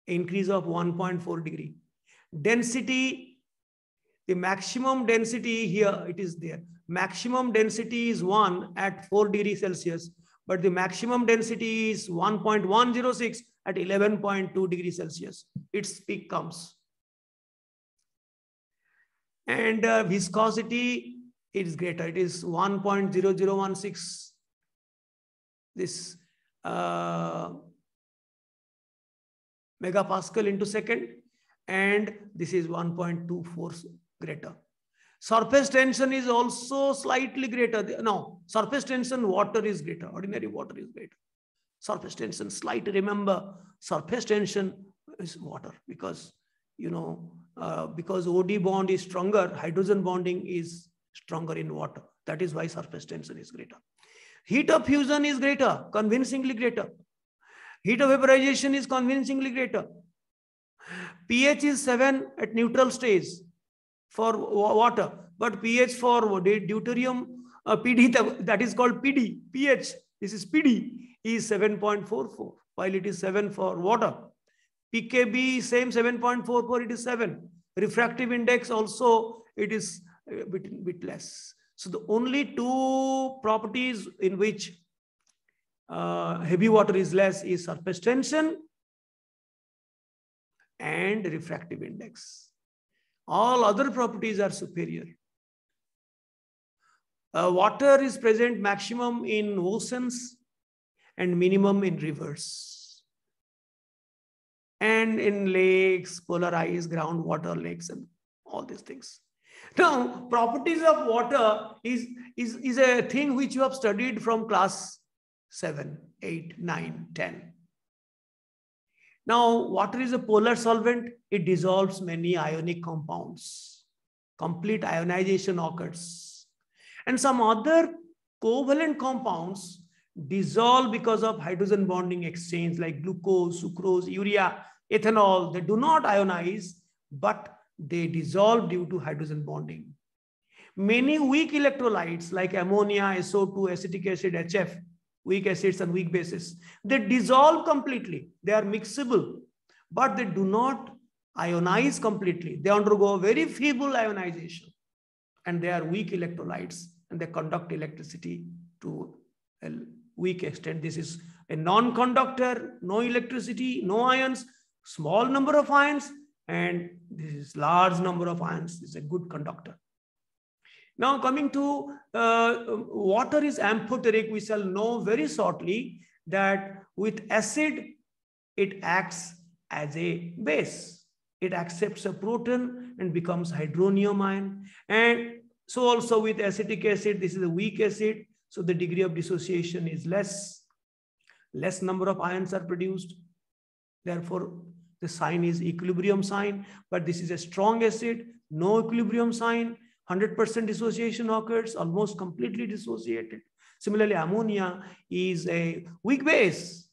increase of 1.4 degree. Density, the maximum density here, it is there. Maximum density is 1 at 4 degrees Celsius, but the maximum density is 1.106 at 11.2 degrees Celsius. Its peak comes. And viscosity is greater. It is 1.0016. This megapascal into second. And this is 1.24 greater. Surface tension is also slightly greater. No, surface tension water is greater. Ordinary water is greater. Surface tension slight. Remember, surface tension is water because, you know, because OD bond is stronger, hydrogen bonding is stronger in water. That is why surface tension is greater. Heat of fusion is greater, convincingly greater. Heat of vaporization is convincingly greater. pH is 7 at neutral stage for water, but pH for deuterium, PD, that is called PD, pH, this is PD, is 7.44, while it is 7 for water. PKB, same 7.44, it is 7. Refractive index also, it is a bit less. So the only two properties in which heavy water is less is surface tension and refractive index. All other properties are superior. Water is present maximum in oceans and minimum in rivers and in lakes, polar ice, groundwater lakes, and all these things. Now, properties of water is a thing which you have studied from class 7, 8, 9, 10. Now, water is a polar solvent. It dissolves many ionic compounds. Complete ionization occurs. And some other covalent compounds dissolve because of hydrogen bonding exchange, like glucose, sucrose, urea, ethanol. They do not ionize, but they dissolve due to hydrogen bonding. Many weak electrolytes like ammonia, SO2, acetic acid, HF, weak acids and weak bases, they dissolve completely. They are mixable, but they do not ionize completely. They undergo very feeble ionization and they are weak electrolytes. and they conduct electricity to a weak extent. This is a non-conductor, no electricity, no ions, small number of ions, and this is large number of ions. This is a good conductor. Now coming to water is amphoteric, we shall know very shortly that with acid, it acts as a base. It accepts a proton and becomes hydronium ion. And so also with acetic acid, this is a weak acid. So the degree of dissociation is less. Less number of ions are produced. Therefore, the sign is equilibrium sign. But this is a strong acid, no equilibrium sign. 100% dissociation occurs, almost completely dissociated. Similarly, ammonia is a weak base.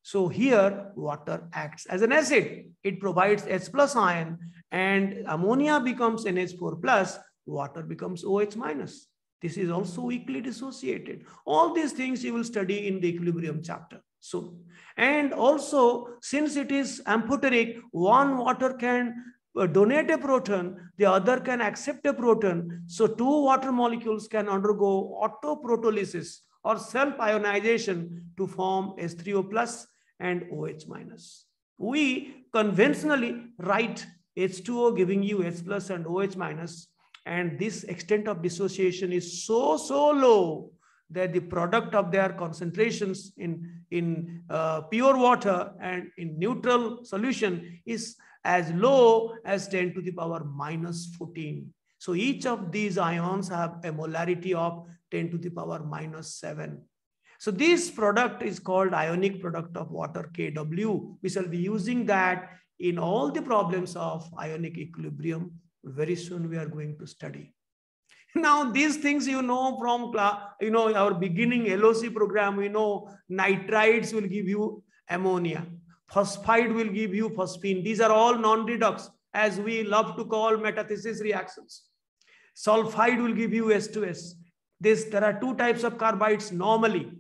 So here, water acts as an acid. It provides H plus ion, and ammonia becomes NH4 plus, water becomes OH minus. This is also weakly dissociated. All these things you will study in the equilibrium chapter. So, and also, since it is amphoteric, one water can donate a proton, the other can accept a proton. So two water molecules can undergo autoprotolysis or self-ionization to form H3O plus and OH minus. We conventionally write H2O giving you H plus and OH minus, and this extent of dissociation is so low that the product of their concentrations in pure water and in neutral solution is as low as 10 to the power minus 14. So each of these ions have a molarity of 10 to the power minus 7. So this product is called ionic product of water, Kw. We shall be using that in all the problems of ionic equilibrium. Very soon we are going to study. Now these things you know from our beginning LOC program. We know nitrides will give you ammonia. Phosphide will give you phosphine. These are all non-redox, as we love to call metathesis reactions. Sulfide will give you S2S. There are two types of carbides normally.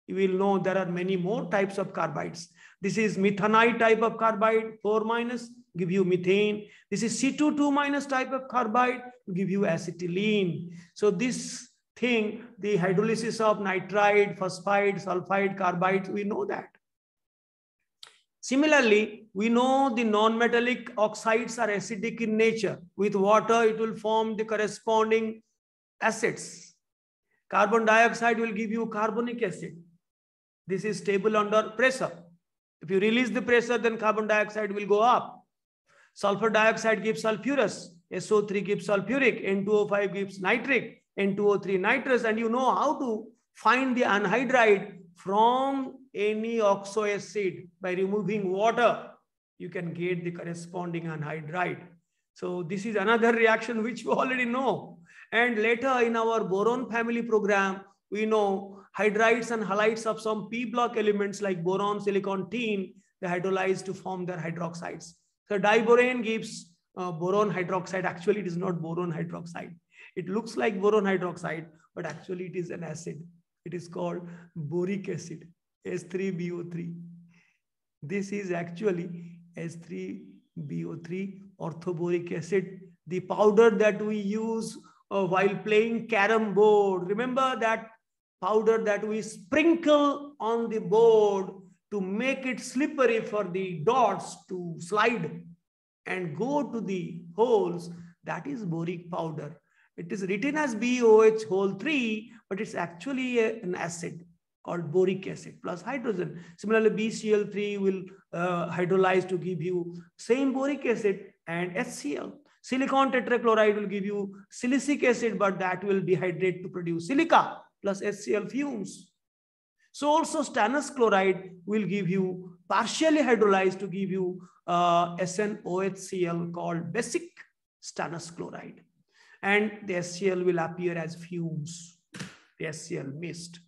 You will know there are many more types of carbides. This is methanite type of carbide, 4 minus, give you methane. This is C2 minus type of carbide, give you acetylene. So this thing, the hydrolysis of nitride, phosphide, sulfide, carbide, we know that. Similarly, we know the non-metallic oxides are acidic in nature. With water, it will form the corresponding acids. Carbon dioxide will give you carbonic acid. This is stable under pressure. If you release the pressure, then carbon dioxide will go up. Sulfur dioxide gives sulfurous. SO3 gives sulfuric. N2O5 gives nitric. N2O3 nitrous. And you know how to find the anhydride from any oxo acid. By removing water, you can get the corresponding anhydride. So this is another reaction which we already know. And later in our boron family program, we know hydrides and halides of some p block elements like boron, silicon, tin, they hydrolyze to form their hydroxides. So diborane gives boron hydroxide. Actually, it is not boron hydroxide. It looks like boron hydroxide, but actually it is an acid. It is called boric acid, H3BO3. This is actually H3BO3 orthoboric acid, the powder that we use while playing carom board. Remember that powder that we sprinkle on the board to make it slippery for the dots to slide and go to the holes? That is boric powder. It is written as BOH3, but it's actually an acid called boric acid plus hydrogen. Similarly, BCl3 will hydrolyze to give you same boric acid and HCl. Silicon tetrachloride will give you silicic acid, but that will dehydrate to produce silica plus HCl fumes. So also stannous chloride will give you partially hydrolyzed to give you SnOHCl called basic stannous chloride. And the HCl will appear as fumes, the HCl mist.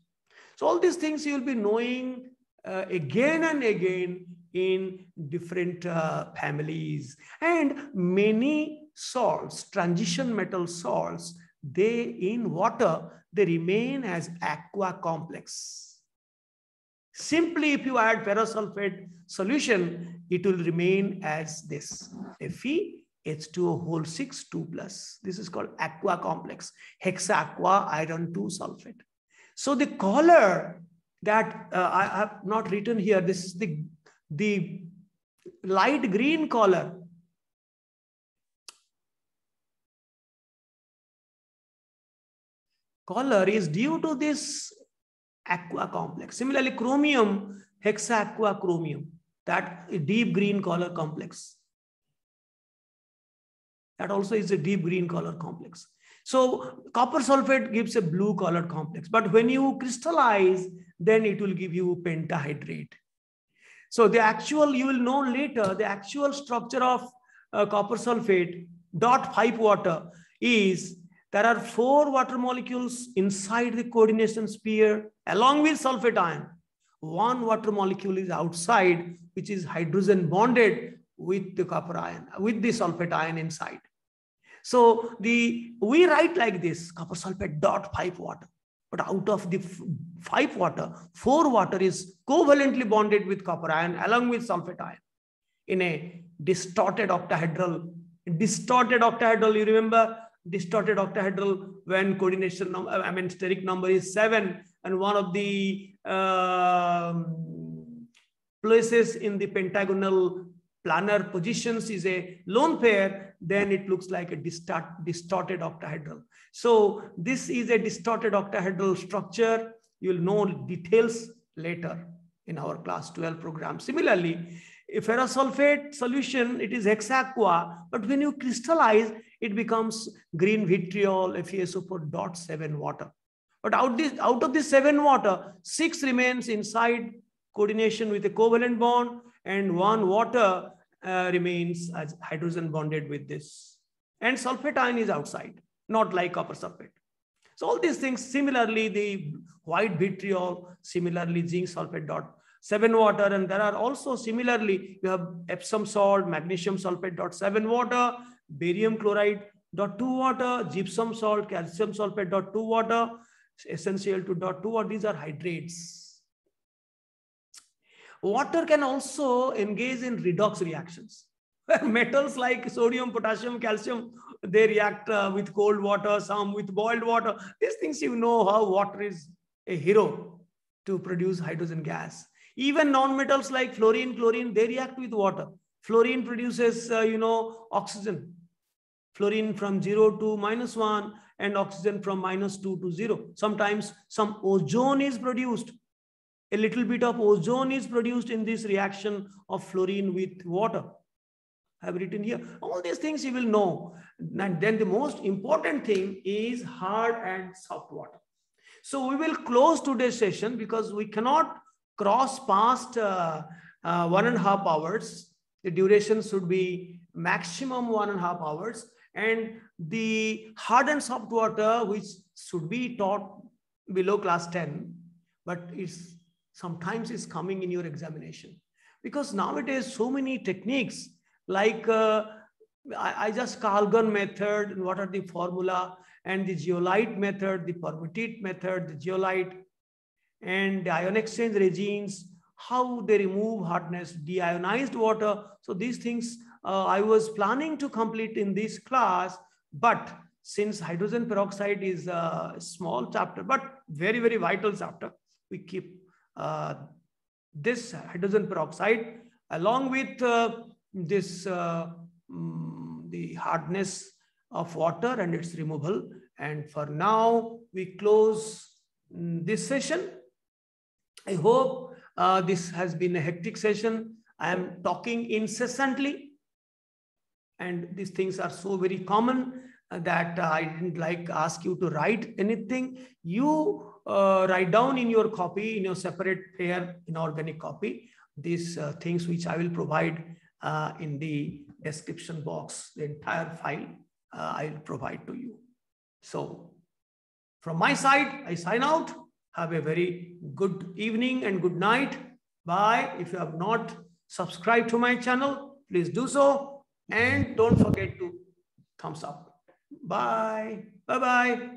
So all these things you will be knowing again and again in different families. And many salts, transition metal salts, they in water, they remain as aqua complex. Simply if you add ferrous sulfate solution, it will remain as this, Fe H2O whole 6, 2 plus. This is called aqua complex, hexa-aqua iron 2 sulfate. So the color that I have not written here, this is the light green color. Color is due to this aqua complex. Similarly, chromium, hexa-aqua chromium, that deep green color complex. That also is a deep green color complex. So copper sulfate gives a blue colored complex, but when you crystallize, then it will give you pentahydrate. So the actual, you will know later, the actual structure of copper sulfate dot 5 water is, there are 4 water molecules inside the coordination sphere along with sulfate ion. 1 water molecule is outside, which is hydrogen bonded with the copper ion, with the sulfate ion inside. So we write like this, copper sulfate dot 5 water. But out of the 5 water, 4 water is covalently bonded with copper ion along with sulfate ion in a distorted octahedral. Distorted octahedral, you remember distorted octahedral when coordination number, steric number is 7, and one of the places in the pentagonal planar positions is a lone pair, then it looks like a distorted octahedral. So this is a distorted octahedral structure. You'll know details later in our class 12 program. Similarly, if ferrous sulfate solution, it is hexa-aqua, but when you crystallize, it becomes green vitriol, FeSO4 dot 7 water. But out of this 7 water, 6 remains inside coordination with a covalent bond, and 1 water remains as hydrogen bonded with this. And sulfate ion is outside, not like copper sulfate. So all these things, similarly, the white vitriol, similarly zinc sulfate dot 7 water, and there are also similarly, you have Epsom salt, magnesium sulfate dot 7 water, barium chloride dot 2 water, gypsum salt, calcium sulfate dot 2 water, SnCl2 dot 2 water. These are hydrates. Water can also engage in redox reactions. Metals like sodium, potassium, calcium, they react with cold water, some with boiled water. These things, you know how water is a hero to produce hydrogen gas. Even non-metals like fluorine, chlorine, they react with water. Fluorine produces, oxygen. Fluorine from 0 to -1 and oxygen from -2 to 0. Sometimes some ozone is produced. A little bit of ozone is produced in this reaction of fluorine with water. I have written here. All these things you will know. And then the most important thing is hard and soft water. So we will close today's session because we cannot cross past 1.5 hours. The duration should be maximum 1.5 hours. And the hard and soft water, which should be taught below class 10, but sometimes it's coming in your examination. Because nowadays, so many techniques, like I just Kalgan method, and what are the formula, and the zeolite method, the permutate method, the zeolite, and the ion exchange regimes, how they remove hardness, deionized water. So these things I was planning to complete in this class, but since hydrogen peroxide is a small chapter, but very, very vital chapter, we keep this hydrogen peroxide along with the hardness of water and its removal. And for now, we close this session. I hope this has been a hectic session. I am talking incessantly, and these things are so very common that I didn't ask you to write anything. You write down in your copy, in your separate pair inorganic copy, these things which I will provide in the description box. The entire file I will provide to you. So from my side, I sign out. Have a very good evening and good night. Bye. If you have not subscribed to my channel, please do so. And don't forget to thumbs up. Bye. Bye-bye.